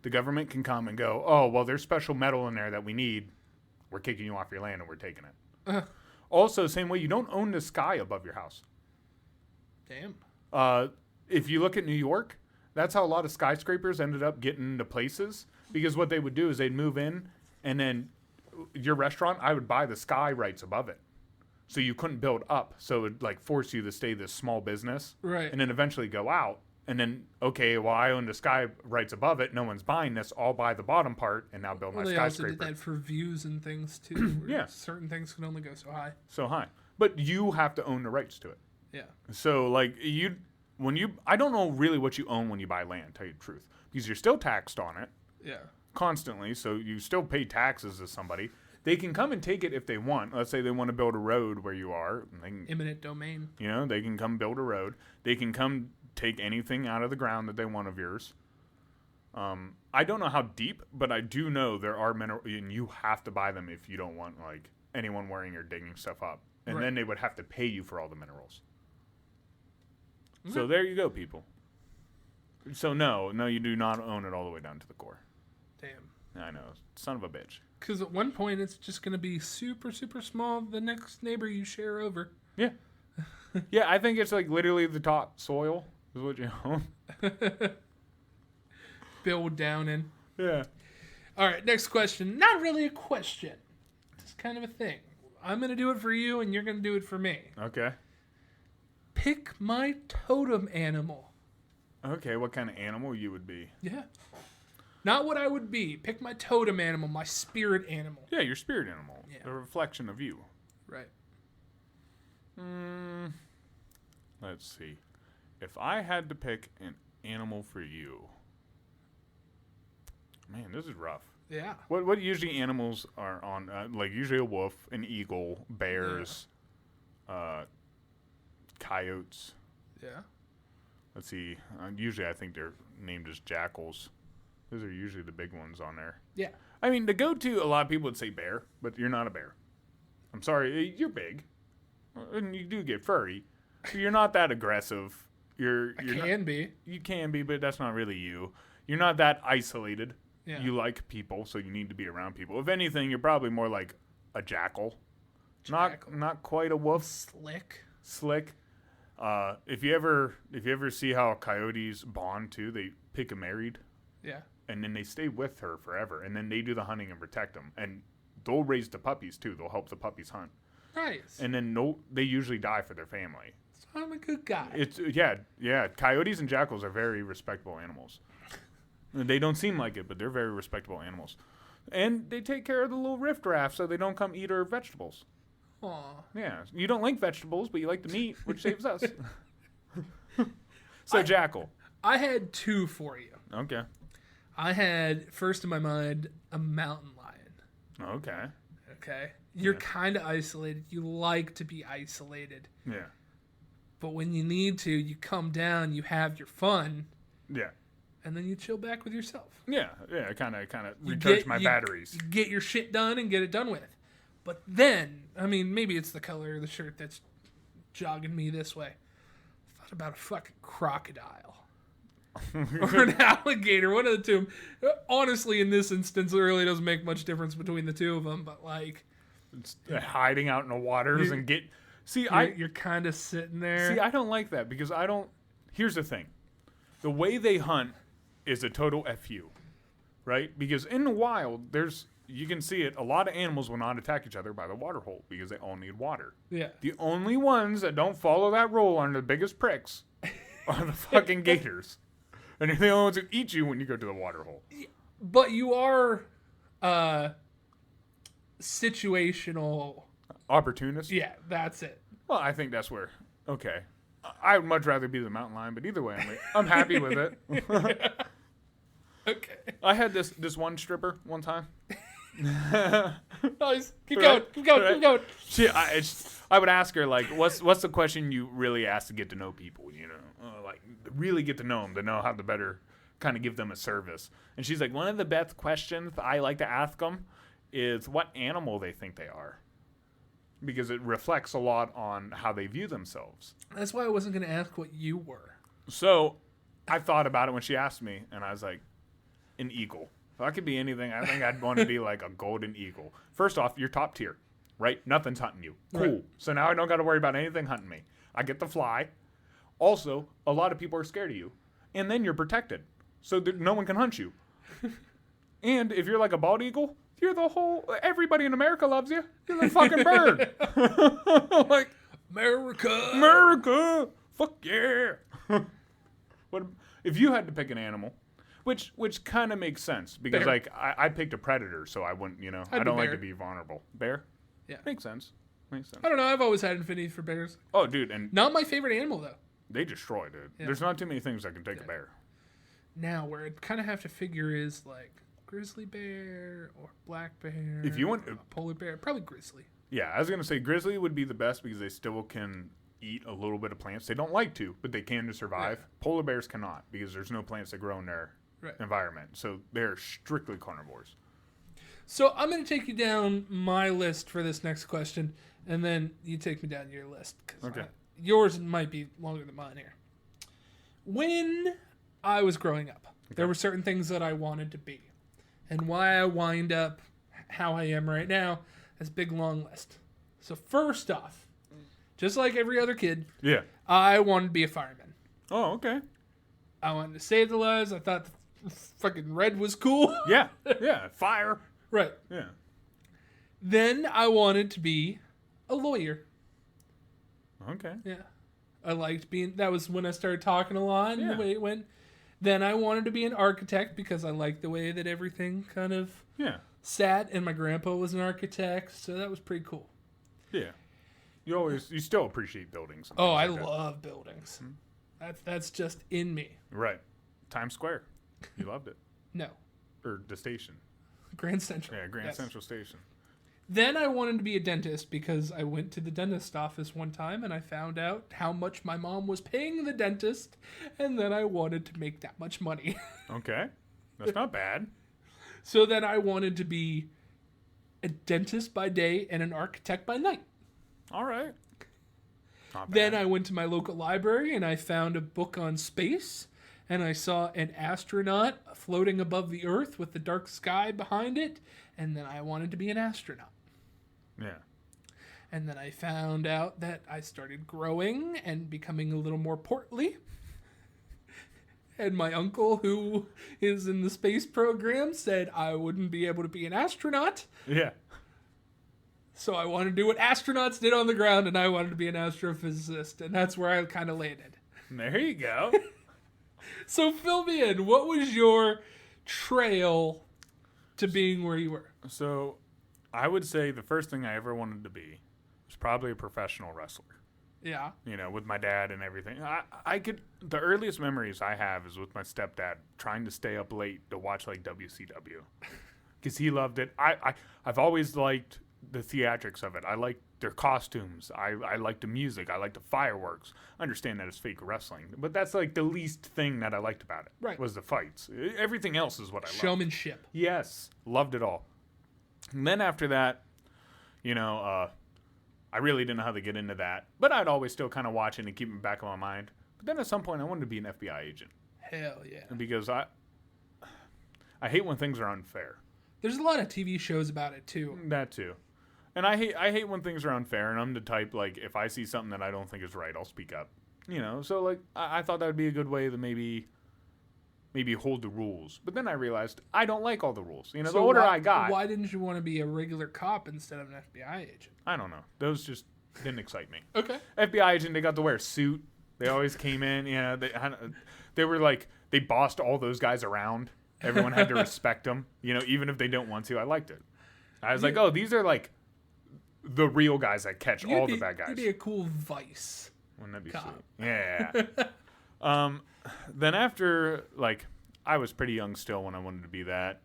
The government can come and go, oh, well, there's special metal in there that we need. We're kicking you off your land and we're taking it. Also, same way, you don't own the sky above your house. Damn. If you look at New York, that's how a lot of skyscrapers ended up getting into places. Because what they would do is they'd move in, and then your restaurant, I would buy the sky rights above it. So you couldn't build up. So it would like force you to stay this small business. Right. And then eventually go out. And then, okay, well, I own the sky rights above it. No one's buying this. I'll buy the bottom part and now build my They skyscraper. also did that for views and things, too. Yeah. Certain things can only go so high. So high. But you have to own the rights to it. Yeah. So, like, I don't know really what you own when you buy land, tell you the truth. Because you're still taxed on it. Yeah. Constantly. So you still pay taxes to somebody. They can come and take it if they want. Let's say they want to build a road where you are. And they can, Eminent domain. you know, they can come build a road. They can come take anything out of the ground that they want of yours. I don't know how deep, but I do know there are minerals, and you have to buy them if you don't want like anyone worrying or digging stuff up. And then they would have to pay you for all the minerals. Okay. So there you go, people. So no, you do not own it all the way down to the core. Damn. I know, son of a bitch. Because at one point it's just going to be super, super small. The next neighbor you share over. Yeah. Yeah, I think it's like literally the top soil is what you own. Build down in. Yeah. All right, next question. Not really a question. It's kind of a thing. I'm going to do it for you and you're going to do it for me. Okay. Pick my totem animal. Okay, what kind of animal you would be? Yeah. Not what I would be. Pick my totem animal, my spirit animal. Yeah, your spirit animal. Yeah. A reflection of you. Right. Let's see. If I had to pick an animal for you. Man, this is rough. Yeah. What usually animals are on? Like usually a wolf, an eagle, bears, coyotes. Yeah. Let's see. Usually I think they're named as jackals. Those are usually the big ones on there. Yeah. I mean, to go to, a lot of people would say bear, but you're not a bear. I'm sorry, you're big, and you do get furry. But you're not that aggressive. You can be, but that's not really you. You're not that isolated. Yeah. You like people, so you need to be around people. If anything, you're probably more like a jackal. Not quite a wolf. Slick. If you ever see how coyotes bond too, they pick a married. Yeah. And then they stay with her forever, and then they do the hunting and protect them, and they'll raise the puppies too. They'll help the puppies hunt. Nice. And then they usually die for their family. So I'm a good guy. It's yeah. Coyotes and jackals are very respectable animals. They don't seem like it, but they're very respectable animals, and they take care of the little riffraff so they don't come eat our vegetables. Aw. Yeah, you don't like vegetables, but you like the meat, which saves us. So jackal. I had two for you. Okay. I had, first in my mind, a mountain lion. Okay. Okay? You're kind of isolated. You like to be isolated. Yeah. But when you need to, you come down, you have your fun. Yeah. And then you chill back with yourself. Yeah. Kind of recharge my batteries. You get your shit done and get it done with. But then, I mean, maybe it's the color of the shirt that's jogging me this way. I thought about a fucking crocodile. Or an alligator, one of the two. Honestly, in this instance, it really doesn't make much difference between the two of them. But like, it's hiding out in the waters and get. See, you're kind of sitting there. See, I don't like that because I don't. Here's the thing, the way they hunt is a total fu, right? Because in the wild, you can see it. A lot of animals will not attack each other by the water hole because they all need water. Yeah. The only ones that don't follow that rule are the biggest pricks are the fucking gators. And they're the only ones who eat you when you go to the water hole. But you are situational. Opportunist? Yeah, that's it. Well, I think that's where, okay. I would much rather be the mountain lion, but either way, I'm happy with it. Okay. I had this one stripper one time. Nice. Keep going. I would ask her, like, what's the question you really ask to get to know people, you know? Like, really get to know them, to know how to better kind of give them a service. And she's like, one of the best questions I like to ask them is what animal they think they are. Because it reflects a lot on how they view themselves. That's why I wasn't going to ask what you were. So I thought about it when she asked me, and I was like, an eagle. If I could be anything, I think I'd want to be like a golden eagle. First off, you're top tier, right? Nothing's hunting you. Cool. Right. So now I don't got to worry about anything hunting me. I get to fly. Also, a lot of people are scared of you. And then you're protected. So no one can hunt you. And if you're like a bald eagle, you're everybody in America loves you. You're the fucking bird. Like, America. Fuck yeah. What if you had to pick an animal? Which kind of makes sense because Bear. Like I picked a predator, so I wouldn't, I don't like to be vulnerable. Bear? Yeah. Makes sense. I don't know. I've always had an affinity for bears. Oh, dude, and not my favorite animal though. They destroy, dude. Yeah. There's not too many things that can take a bear. Now, where I'd kind of have to figure is like grizzly bear or black bear. If you want polar bear, probably grizzly. Yeah, I was gonna say grizzly would be the best because they still can eat a little bit of plants. They don't like to, but they can to survive. Yeah. Polar bears cannot because there's no plants that grow in their environment. So they're strictly carnivores. So I'm going to take you down my list for this next question, and then you take me down your list. Okay. Yours might be longer than mine here. When I was growing up, there were certain things that I wanted to be. And why I wind up how I am right now is a big, long list. So first off, just like every other kid, I wanted to be a fireman. Oh, okay. I wanted to save the lives. I thought the fucking red was cool. Yeah, fire. Right. Yeah. Then I wanted to be a lawyer. Okay. Yeah. I liked that was when I started talking a lot and the way it went. Then I wanted to be an architect because I liked the way that everything kind of sat, and my grandpa was an architect, so that was pretty cool. Yeah. You still appreciate buildings. Oh, I love buildings. Mm-hmm. That's just in me. Right. Times Square. You loved it. No. Or the station. Grand Central. Yeah, Grand Yes. Central Station. Then I wanted to be a dentist because I went to the dentist office one time and I found out how much my mom was paying the dentist, and then I wanted to make that much money. Okay. That's not bad. So then I wanted to be a dentist by day and an architect by night. All right. Not bad. Then I went to my local library and I found a book on space, and I saw an astronaut floating above the Earth with the dark sky behind it, and then I wanted to be an astronaut. Yeah. And then I found out that I started growing and becoming a little more portly. And my uncle, who is in the space program, said I wouldn't be able to be an astronaut. Yeah. So I wanted to do what astronauts did on the ground, and I wanted to be an astrophysicist. And that's where I kind of landed. There you go. So fill me in. What was your trail to being where you were? So I would say the first thing I ever wanted to be was probably a professional wrestler. Yeah. You know, with my dad and everything. The earliest memories I have is with my stepdad trying to stay up late to watch like WCW. Because he loved it. I've always liked the theatrics of it. I like their costumes. I like the music. I like the fireworks. I understand that it's fake wrestling, but that's like the least thing that I liked about it. Right. Was the fights. Everything else is what I loved. Showmanship. Yes, loved it all. And then after that, I really didn't know how to get into that, but I'd always still kind of watch it and keep it in the back of my mind. But then at some point, I wanted to be an FBI agent. Hell yeah. Because I hate when things are unfair. There's a lot of TV shows about it, too. That too. And I hate when things are unfair, and I'm the type, like, if I see something that I don't think is right, I'll speak up. You know, so, like, I thought that would be a good way to maybe hold the rules. But then I realized I don't like all the rules. You know, So the older why, I got. Why didn't you want to be a regular cop instead of an FBI agent? I don't know. Those just didn't excite me. Okay. FBI agent, they got to wear a suit. They always came in. You know, they were like, they bossed all those guys around. Everyone had to respect them. You know, even if they don't want to. I liked it. I was like, oh, these are like the real guys that catch all the bad guys. You'd be a cool vice. Wouldn't that be cop. sweet? Yeah. Then after, like, I was pretty young still when I wanted to be that.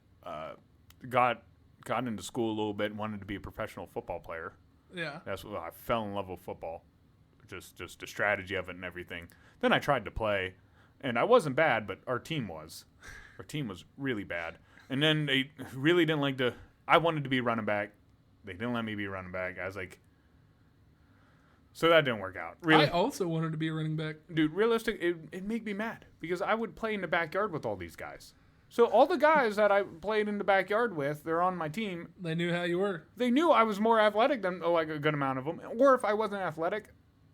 Got into school a little bit and wanted to be a professional football player. Yeah. That's what I fell in love with football. Just the strategy of it and everything. Then I tried to play, and I wasn't bad, but our team was. Our team was really bad. And then they really didn't like I wanted to be running back. They didn't let me be running back. I was like, so that didn't work out. Really, I also wanted to be a running back. dude, realistic, it made me mad because I would play in the backyard with all these guys. So all the guys that I played in the backyard with, they're on my team. They knew how you were. They knew I was more athletic than like a good amount of them. Or if I wasn't athletic,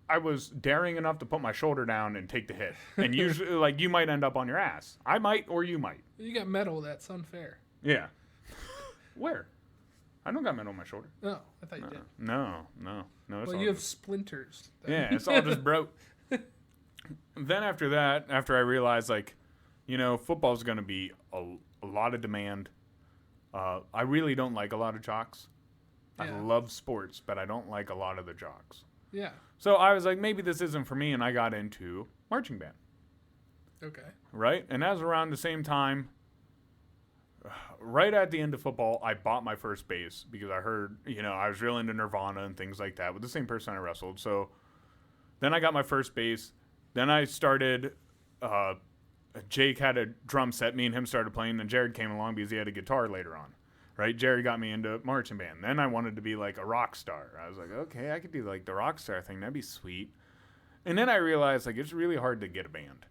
I was daring enough to put my shoulder down and take the hit. And usually, like, you might end up on your ass. I might, or you might. You got metal. That's unfair. Yeah. Where? I don't got metal on my shoulder. Oh, I thought you did. No. It's Well, all you have just, splinters. yeah, it's all just broke. Then after that, after I realized, like, you know, football's going to be a lot of demand. I really don't like a lot of jocks. Yeah. I love sports, but I don't like a lot of the jocks. Yeah. So I was like, maybe this isn't for me, and I got into marching band. Okay. Right? And that was around the same time, right at the end of football, I bought my first bass because I heard, you know, I was real into Nirvana and things like that with the same person I wrestled. So then I got my first bass. Then I started, Jake had a drum set. Me and him started playing, and Jared came along because he had a guitar later on. Right? Jared got me into marching band. Then I wanted to be like a rock star. I was like, okay, I could do like the rock star thing. That'd be sweet. And then I realized like it's really hard to get a band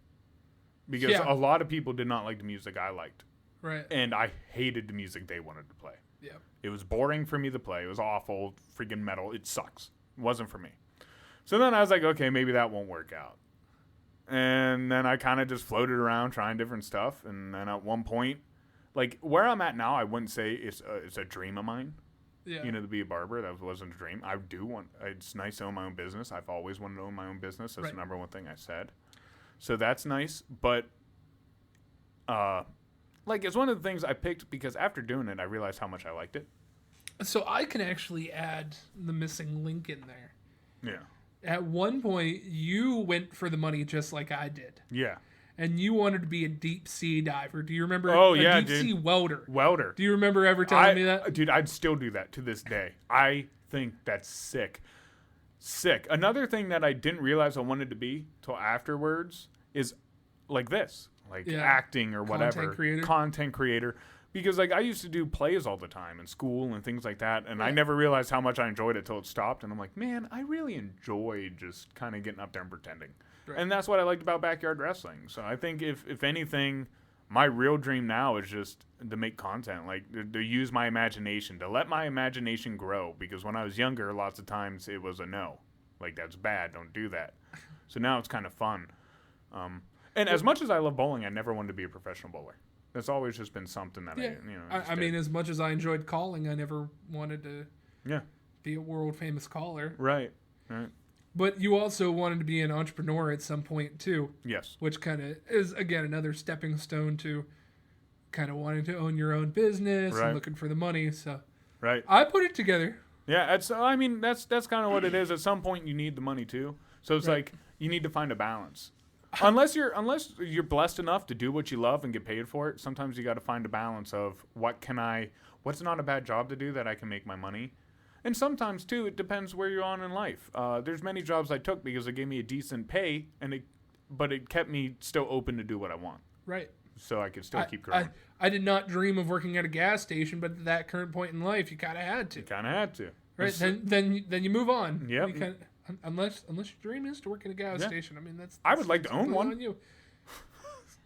because a lot of people did not like the music I liked. Right. And I hated the music they wanted to play. Yeah. It was boring for me to play. It was awful, freaking metal. It sucks. It wasn't for me. So then I was like, okay, maybe that won't work out. And then I kind of just floated around trying different stuff. And then at one point, like where I'm at now, I wouldn't say it's a dream of mine. Yeah. You know, to be a barber. That wasn't a dream. I do want. It's nice to own my own business. I've always wanted to own my own business. That's right. the number one thing I said. So that's nice. But, like, it's one of the things I picked because after doing it, I realized how much I liked it. So I can actually add the missing link in there. Yeah. At one point, you went for the money just like I did. Yeah. and you wanted to be a deep sea diver. Do you remember? Oh, a yeah, deep dude. sea welder. Welder. Do you remember ever telling me that? Dude, I'd still do that to this day. I think that's sick. Sick. Another thing that I didn't realize I wanted to be till afterwards is like this. Like acting or whatever. Content creator. Because like I used to do plays all the time in school and things like that, and I never realized how much I enjoyed it till it stopped. And I'm like, man, I really enjoyed just kind of getting up there and pretending. Right. And that's what I liked about backyard wrestling. So I think if anything, my real dream now is just to make content, like to use my imagination, to let my imagination grow. Because when I was younger, lots of times it was a no, like that's bad, don't do that. So now it's kind of fun. And as much as I love bowling, I never wanted to be a professional bowler. That's always just been something that I mean, as much as I enjoyed calling, I never wanted to be a world famous caller. Right. But you also wanted to be an entrepreneur at some point too. Yes. Which kind of is again another stepping stone to kind of wanting to own your own business and looking for the money. So I put it together. Yeah, I mean that's kind of what it is. At some point, you need the money too. So it's like you need to find a balance. Unless you're blessed enough to do what you love and get paid for it, sometimes you got to find a balance of what's not a bad job to do that I can make my money. And sometimes too, it depends where you're on in life. There's many jobs I took because it gave me a decent pay, but it kept me still open to do what I want. Right. So I could still keep growing. I did not dream of working at a gas station, but at that current point in life, you kind of had to. Right. Then you move on. Yep. Unless your dream is to work at a gas station. I mean, that's I would like to own one. On you.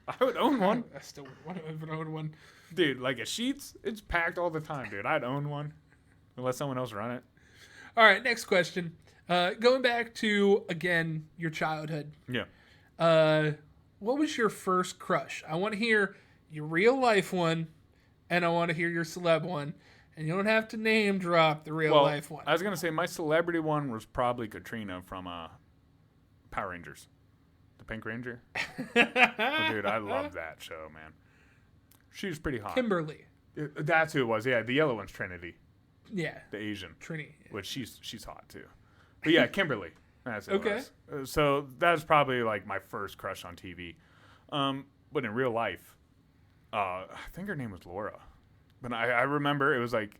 I would own one. I still would own one. Dude, like a Sheetz, it's packed all the time, dude. I'd own one. Unless someone else run it. All right, next question. Going back to, again, your childhood. Yeah. What was your first crush? I want to hear your real life one, and I want to hear your celeb one. And you don't have to name drop the real life one. I was going to say my celebrity one was probably Katrina from Power Rangers. The Pink Ranger. Dude, I love that show, man. She was pretty hot. Kimberly. That's who it was. Yeah, the yellow one's Trinity. Yeah. The Asian. Trinity. Yeah. Which she's hot too. But yeah, Kimberly. That's it. Okay. So that's probably like my first crush on TV. But in real life, I think her name was Laura. But I remember it was like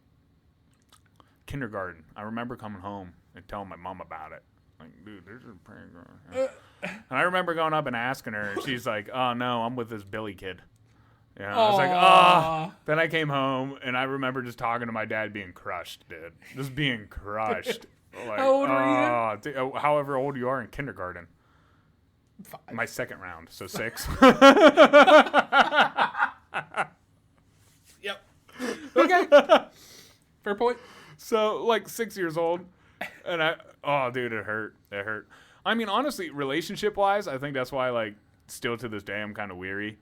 kindergarten. I remember coming home and telling my mom about it. Like, dude, there's a pretty girl. And I remember going up and asking her, and she's like, oh, no, I'm with this Billy kid. Yeah, I was like, oh. Then I came home, and I remember just talking to my dad being crushed, dude. Just being crushed. Like, how old were you? However old you are in kindergarten. 5. My second round, so 6. Yep. Okay. Fair point. So, like 6 years old, and dude, it hurt. It hurt. I mean, honestly, relationship-wise, I think that's why, like, still to this day, I'm kind of weary.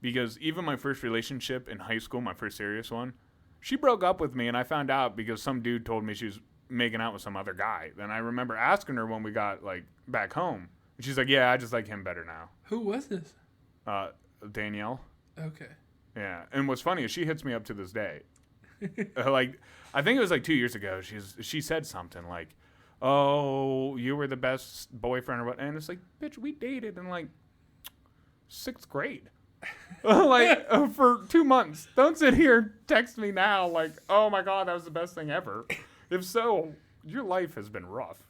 Because even my first relationship in high school, my first serious one, she broke up with me, and I found out because some dude told me she was making out with some other guy. Then I remember asking her when we got, like, back home. And she's like, yeah, I just like him better now. Who was this? Danielle. Okay. Yeah, and what's funny is she hits me up to this day. Like, I think it was like 2 years ago. She said something like, "Oh, you were the best boyfriend or what?" And it's like, bitch, we dated in like 6th grade, like for 2 months. Don't sit here and text me now like, "Oh my god, that was the best thing ever." If so, your life has been rough.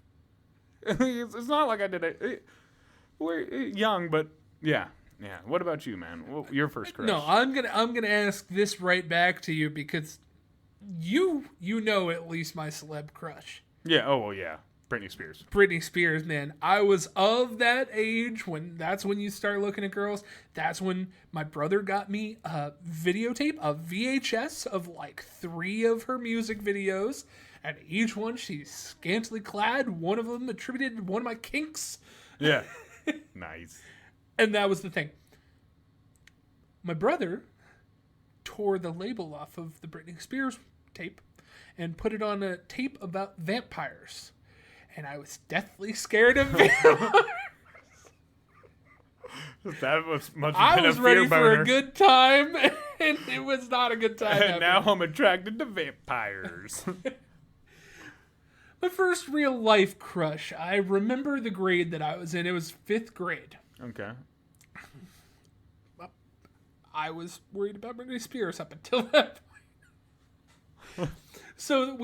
It's not like I did it. We're young, but yeah. Yeah. What about you, man? Your first crush? No, I'm gonna ask this right back to you because you know at least my celeb crush. Yeah. Oh well, yeah. Britney Spears. Britney Spears, man. I was of that age when that's when you start looking at girls. That's when my brother got me a videotape, a VHS of like 3 of her music videos, and each one she's scantily clad. One of them attributed to one of my kinks. Yeah. Nice. And that was the thing. My brother tore the label off of the Britney Spears tape and put it on a tape about vampires. And I was deathly scared of vampires. That was much I was ready for a good time, and it was not a good time. And now I'm attracted to vampires. My first real life crush. I remember the grade that I was in. It was 5th grade. Okay. I was worried about Britney Spears up until that point. So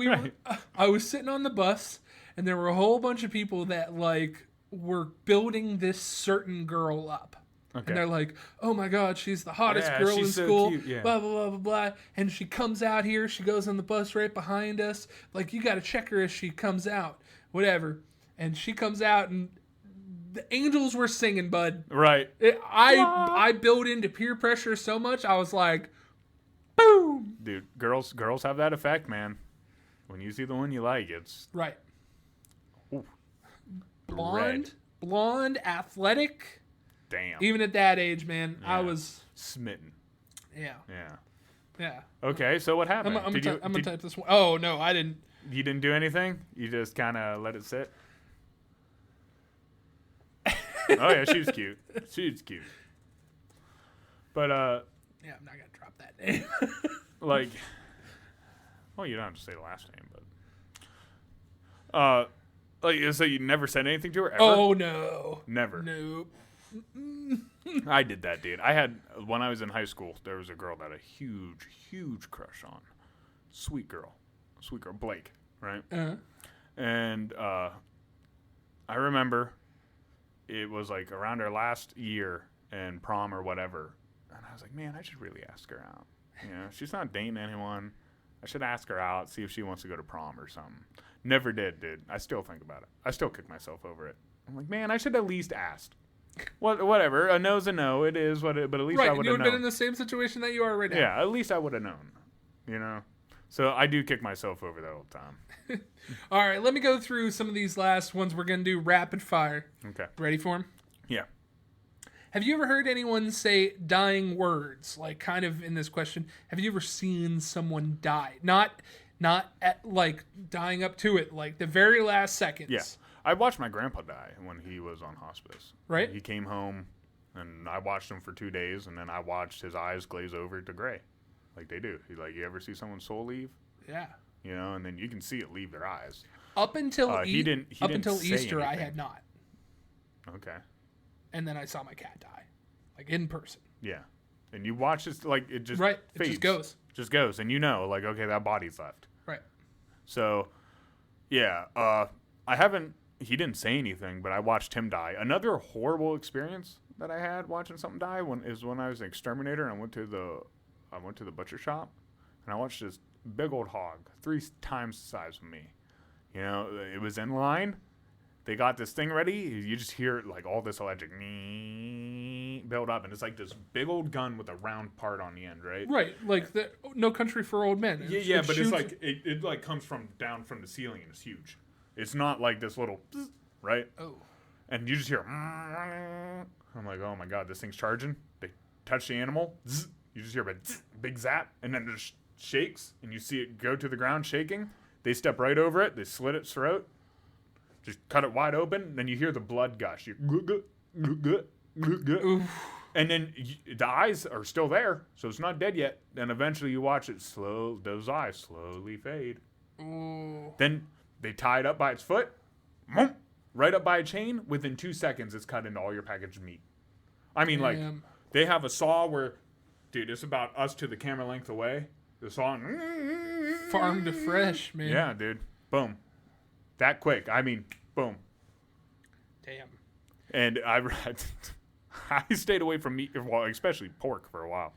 I was sitting on the bus, and there were a whole bunch of people that like were building this certain girl up. Okay. And they're like, oh my God, she's the hottest girl in school, so blah, blah, blah, blah, blah. And she comes out here, she goes on the bus right behind us. Like, you got to check her as she comes out, whatever. And she comes out, and the angels were singing, bud. Right. I built into peer pressure so much, I was like, boom. Dude, girls have that effect, man. When you see the one you like, it's... Right. Ooh, blonde, athletic... Damn. Even at that age, man, I was smitten. Yeah. Okay, so what happened? I'm gonna type this one. Oh no, I didn't. You didn't do anything? You just kind of let it sit? Oh yeah, she was cute. But yeah, I'm not gonna drop that name. like, well, you don't have to say the last name, but like, so you never said anything to her ever? Oh no, never. Nope. I did that, dude. When I was in high school, there was a girl that I had a huge crush on. Sweet girl, Blake, right? Uh-huh. And I remember it was like around our last year in prom or whatever, and I was like, man, I should really ask her out. You know, she's not dating anyone. I should ask her out, see if she wants to go to prom or something. Never did, dude. I still think about it. I still kick myself over it. I'm like, man, I should at least ask. Whatever. A no's a no. It is what it. But at least I would have known. You would have been in the same situation that you are right now. Yeah, at least I would have known. You know. So I do kick myself over that all the time. All right, let me go through some of these last ones. We're gonna do rapid fire. Okay. Ready for them? Yeah. Have you ever heard anyone say dying words? Like, kind of in this question, have you ever seen someone die? Not at like dying up to it, like the very last seconds. Yeah. I watched my grandpa die when he was on hospice. Right. He came home, and I watched him for 2 days, and then I watched his eyes glaze over to gray, like they do. Like, you ever see someone's soul leave? Yeah. You know, and then you can see it leave their eyes. Up until until Easter, I had not. Okay. And then I saw my cat die, like in person. Yeah. And you watch this, like, it just right. fades. It just goes. And you know, like, okay, that body's left. Right. So, yeah. He didn't say anything, but I watched him die. Another horrible experience that I had watching something die when I was an exterminator, and I went to the butcher shop, and I watched this big old hog, 3 times the size of me. You know, it was in line. They got this thing ready. You just hear like all this electric build up, and it's like this big old gun with a round part on the end, right? Right, like the No Country for Old Men. But it's like it like comes down from the ceiling, and it's huge. It's not like this little, right? Oh. And you just hear, I'm like, oh my God, this thing's charging. They touch the animal. You just hear a big zap, and then it just shakes, and you see it go to the ground shaking. They step right over it. They slit its throat. Just cut it wide open. And then you hear the blood gush. And then the eyes are still there, so it's not dead yet. Then eventually you watch it those eyes slowly fade. Ooh. Then they tie it up by its foot, right up by a chain. Within 2 seconds, it's cut into all your packaged meat. I mean, like, they have a saw where, dude, it's about us to the camera length away. The saw. Farm to fresh, man. Yeah, dude. Boom. That quick. I mean, boom. Damn. And I stayed away from meat, well, especially pork, for a while.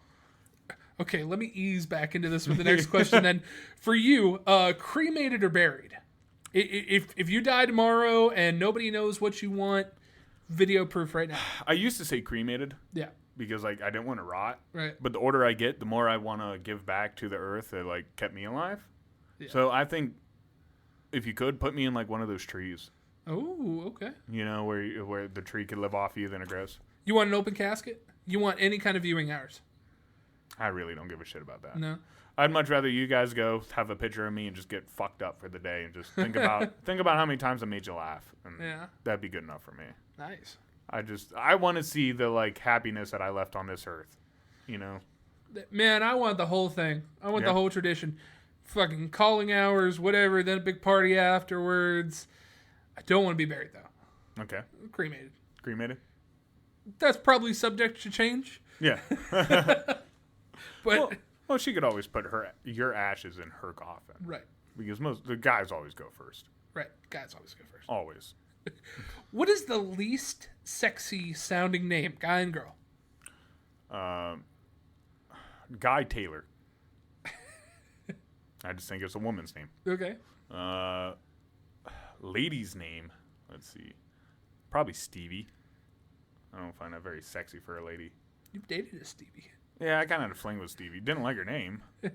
Okay, let me ease back into this with the next question then. For you, cremated or buried? If you die tomorrow and nobody knows what you want, video proof right now. I used to say cremated. Yeah. Because, like, I didn't want to rot. Right. But the older I get, the more I want to give back to the earth that, like, kept me alive. Yeah. So I think if you could, put me in, like, one of those trees. Oh, okay. You know, where the tree could live off you, then it grows. You want an open casket? You want any kind of viewing hours? I really don't give a shit about that. No. I'd much rather you guys go have a picture of me and just get fucked up for the day and just think about how many times I made you laugh. And that'd be good enough for me. Nice. I want to see the, like, happiness that I left on this earth, you know? Man, I want the whole thing. I want the whole tradition. Fucking calling hours, whatever, then a big party afterwards. I don't want to be buried, though. Okay. Cremated. Cremated? That's probably subject to change. Yeah. But well, she could always put your ashes in her coffin. right. Because the guys always go first. Right. Guys always go first. Always. What is the least sexy sounding name, guy and girl? Guy Taylor. I just think it's a woman's name. Okay. Lady's name. Let's see. Probably Stevie. I don't find that very sexy for a lady. You've dated a Stevie. Yeah, I kind of had a fling with Stevie. Didn't like her name. Yeah.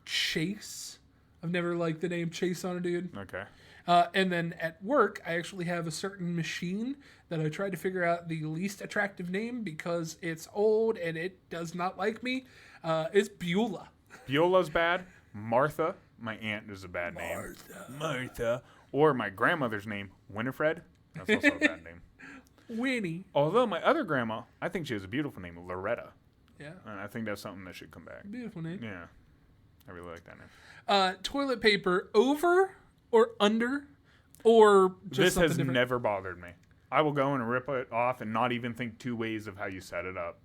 Chase. I've never liked the name Chase on a dude. Okay. And then at work, I actually have a certain machine that I tried to figure out the least attractive name because it's old and it does not like me. It's Beulah. Beulah's bad. Martha, my aunt, is a bad name. Martha. Or my grandmother's name, Winifred. That's also a bad name. Winnie. Although my other grandma, I think she has a beautiful name, Loretta. Yeah. And I think that's something that should come back. Beautiful name. Yeah. I really like that name. Toilet paper over or under or just This something has different? never bothered me. I will go and rip it off and not even think two ways of how you set it up.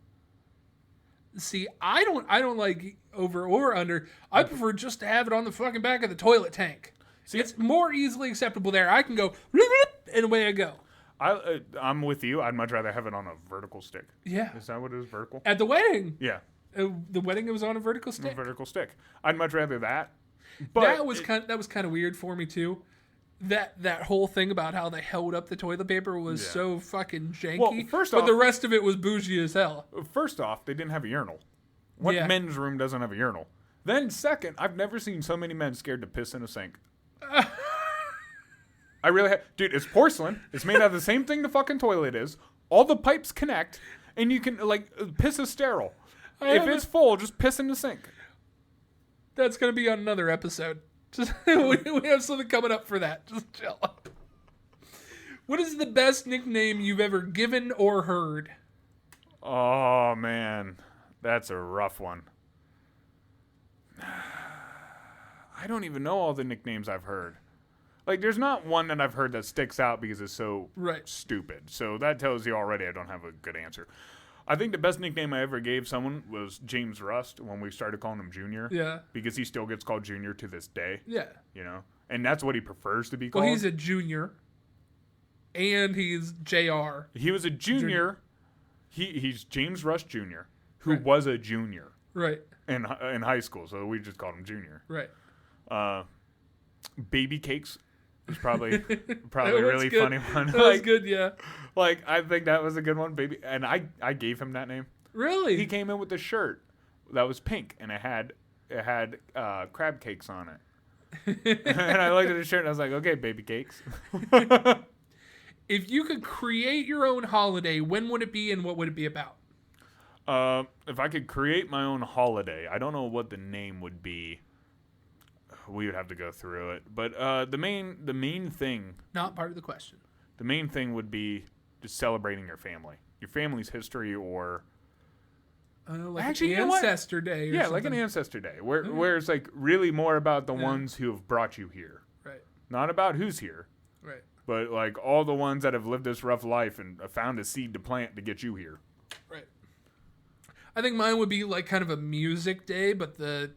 See, I don't like over or under. I prefer just to have it on the fucking back of the toilet tank. See, It's more easily acceptable there. I can go and away I go. I'm with you. I'd much rather have it on a vertical stick. Yeah. Is that what it is? Vertical? At the wedding. Yeah. The wedding, it was on a vertical A stick. vertical stick. I'd much rather that. But That was kind of weird for me too. That whole thing about how they held up the toilet paper was Yeah. so fucking janky. Well, first but off- the rest of it was bougie as hell. First off, they didn't have a urinal. What Yeah. men's room doesn't have a urinal? Then second, I've never seen so many men scared to piss in a sink. I really have. Dude, it's porcelain. It's made out of the same thing the fucking toilet is. All the pipes connect, and you can, piss is sterile. If it's full, just piss in the sink. That's gonna be on another episode. Just, we have something coming up for that. Just chill. What is the best nickname you've ever given or heard? Oh, man. That's a rough one. I don't even know all the nicknames I've heard. There's not one that I've heard that sticks out because it's so stupid. So that tells you already I don't have a good answer. I think the best nickname I ever gave someone was James Rust when we started calling him Junior. Yeah. Because he still gets called Junior to this day. Yeah. You know? And that's what he prefers to be called. Well, he's a junior. And he's JR. He was a junior. He's James Rust Jr., who was a junior. Right. In high school, so we just called him Junior. Right. Baby Cakes was probably a really good. funny one. That was good, yeah. I think that was a good one, baby. And I gave him that name. Really? He came in with a shirt that was pink, and it had crab cakes on it. And I looked at his shirt, and I was like, okay, Baby Cakes. If you could create your own holiday, when would it be and what would it be about? If I could create my own holiday, I don't know what the name would be. We would have to go through it. But the main thing... Not part of the question. The main thing would be just celebrating your family. Your family's history or... Actually, an ancestor day or something. Like an ancestor day. Where it's really more about the ones who have brought you here. Right. Not about who's here. Right. But all the ones that have lived this rough life and found a seed to plant to get you here. Right. I think mine would be kind of a music day, but the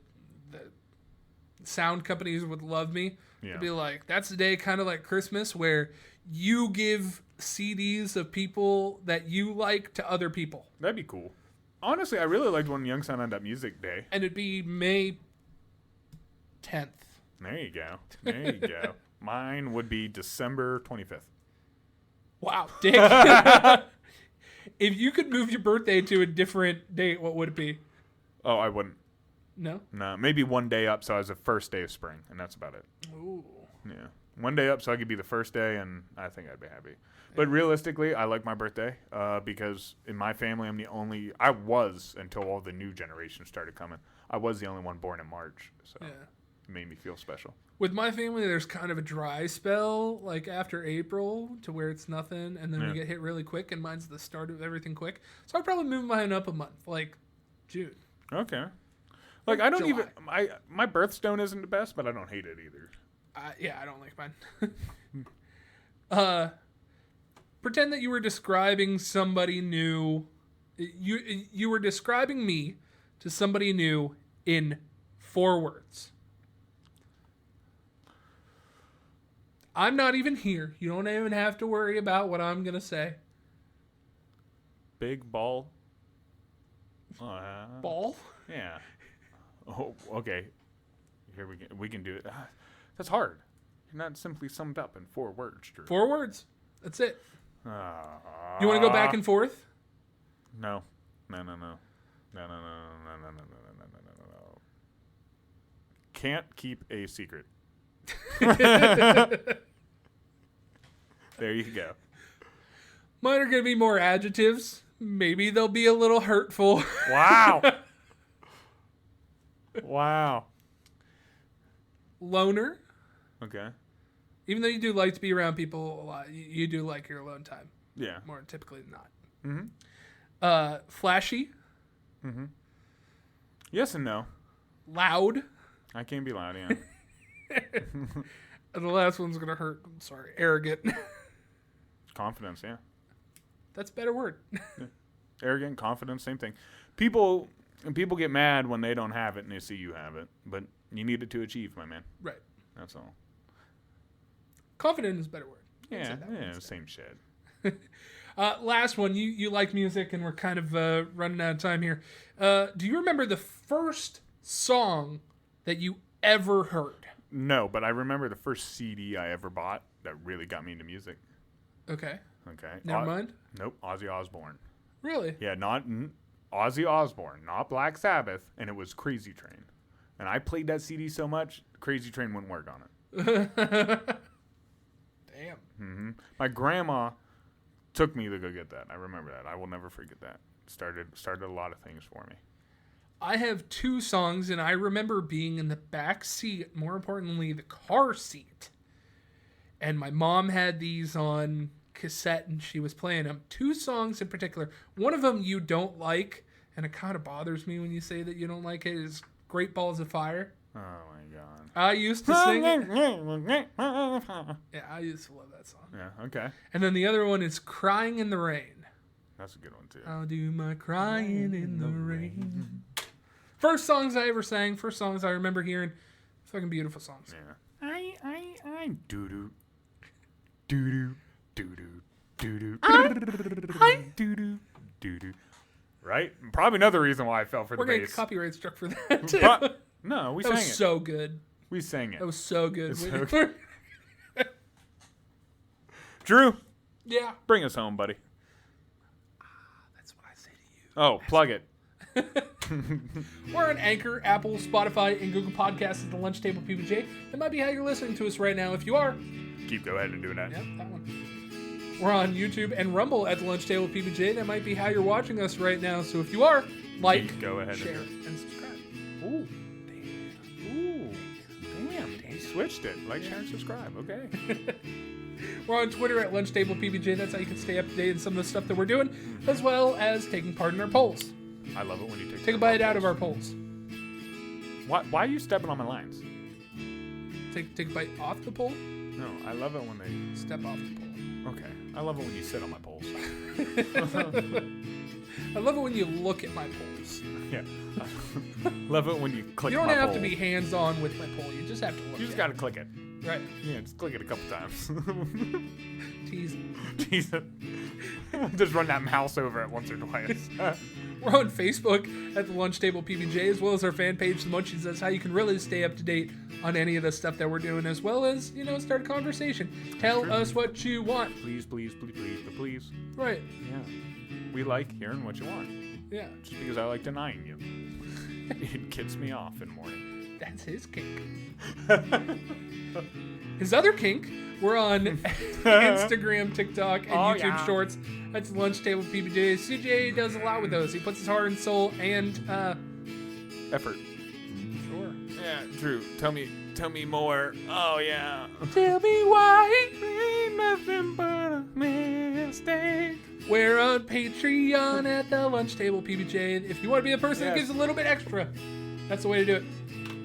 sound companies would love me. Yeah. It'd be that's the day kind of like Christmas where you give CDs of people that you like to other people. That'd be cool. Honestly, I really liked when Young Sound Up Music Day. And it'd be May 10th. There you go. There you go. Mine would be December 25th. Wow, Dick. If you could move your birthday to a different date, what would it be? Oh, I wouldn't. No? No, maybe one day up so I was the first day of spring, and that's about it. Ooh. Yeah. One day up so I could be the first day, and I think I'd be happy. But realistically, I like my birthday because in my family, I was until all the new generations started coming. I was the only one born in March, so it made me feel special. With my family, there's kind of a dry spell, after April, to where it's nothing, and then we get hit really quick, and mine's the start of everything quick. So I'd probably move mine up a month, June. Okay. I don't July. even... My birthstone isn't the best, but I don't hate it either. I don't like mine. Pretend that you were describing somebody new. You were describing me to somebody new in 4 words? I'm not even here. You don't even have to worry about what I'm going to say. Big ball. Ball? Yeah. Oh, okay. Here we can do it. That's hard. You're not simply summed up in 4 words, Drew. 4 words. That's it. You You want to go back and forth? No. No. Can't keep a secret. There you go. Mine are going to be more adjectives. Maybe they'll be a little hurtful. Wow. Wow. Loner. Okay. Even though you do like to be around people a lot, you do like your alone time. Yeah. More typically than not. Mm-hmm. Flashy. Mm-hmm. Yes and no. Loud. I can't be loud, yeah. And the last one's going to hurt. I'm sorry. Arrogant. Confidence, yeah. That's a better word. Arrogant, confidence, same thing. People get mad when they don't have it and they see you have it, but you need it to achieve, my man. Right. That's all. Confident is a better word. Yeah, same shit. Last one. You like music, and we're kind of running out of time here. Do you remember the first song that you ever heard? No, but I remember the first CD I ever bought that really got me into music. Okay. Okay. Never mind. Nope, Ozzy Osbourne. Really? Yeah, not Ozzy Osbourne, not Black Sabbath, and it was Crazy Train. And I played that CD so much, Crazy Train wouldn't work on it. Damn. Mm-hmm. My grandma took me to go get that. I remember that. I will never forget that. Started a lot of things for me. I have 2 songs, and I remember being in the back seat, more importantly, the car seat. And my mom had these on cassette, and she was playing them. 2 songs in particular. One of them you don't like, and it kind of bothers me when you say that you don't like it, is Great Balls of Fire. Oh, my God. I used to sing it. Yeah, I used to love that song. Yeah, okay. And then the other one is Crying in the Rain. That's a good one, too. I'll do my crying in the rain. First songs I ever sang, first songs I remember hearing. Fucking beautiful songs. Yeah. I doo-doo. Doo-doo. Doo-doo. Doo-doo. Doo-doo. Doo-doo. Right? Probably another reason why I fell for We're the going to bass. get copyright struck for that, too. But, no, we That sang was it. so good. We sang it. That was so good. It's so good. Drew, Yeah. bring us home, buddy. That's what I say to you. Oh, plug it. We're on Anchor, Apple, Spotify, and Google Podcasts at the Lunch Table PBJ. That might be how you're listening to us right now. If you are, Go ahead and do that. yep, that one. We're on YouTube and Rumble at the Lunch Table PBJ. That might be how you're watching us right now. So if you are, like, Go ahead share, and do and subscribe. it. Ooh. Damn. He switched it. Like, share, and subscribe. Okay. We're on Twitter at Lunch Table PBJ. That's how you can stay up to date on some of the stuff that we're doing, as well as taking part in our polls. I love it when you Take a bite out of our polls. Why are you stepping on my lines? Take a bite off the poll. No, I love it when they... Step off the poll. Okay. I love it when you sit on my poles. I love it when you look at my polls. Yeah. Love it when you click You don't my have pole. to be hands-on with my poll. You just have to look. You just at gotta click it. it. Right. Yeah, just click it a couple times. Teasing. Jesus. Just run that mouse over it once or twice. We're on Facebook at the Lunch Table PBJ, as well as our fan page, The Munchies. That's how you can really stay up to date on any of the stuff that we're doing, as well as, start a conversation. Tell us what you want. Please. Right. Yeah. We like hearing what you want. Yeah. Just because I like denying you. It gets me off in the morning. That's his kink. His other kink, we're on Instagram, TikTok, and YouTube Shorts. That's Lunch Table PBJ. CJ does a lot with those. He puts his heart and soul and Effort. Sure. Yeah, Drew, tell me more. Oh yeah. Tell me why. Ain't nothing but a mistake. We're on Patreon at the Lunch Table PBJ. If you want to be the person that Yes. gives a little bit extra, that's the way to do it.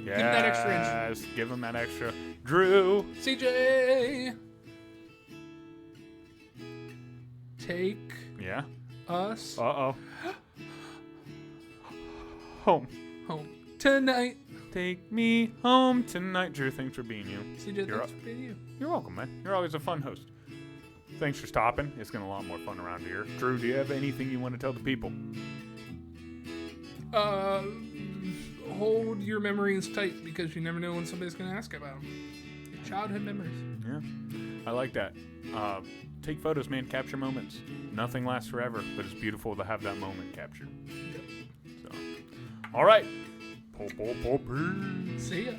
Yes, Give him that extra inch. give him that extra. Drew. CJ, take Yeah. us Uh-oh. Home. Home. Tonight. Take me home tonight. Drew, thanks for being you. CJ, thanks for being you. You're welcome, man. You're always a fun host. Thanks for stopping. It's getting a lot more fun around here. Drew, do you have anything you want to tell the people? Hold your memories tight because you never know when somebody's going to ask about them. Your childhood memories. Yeah, I like that. Take photos, man. Capture moments. Nothing lasts forever, but it's beautiful to have that moment captured. Yep. So, all right. See ya.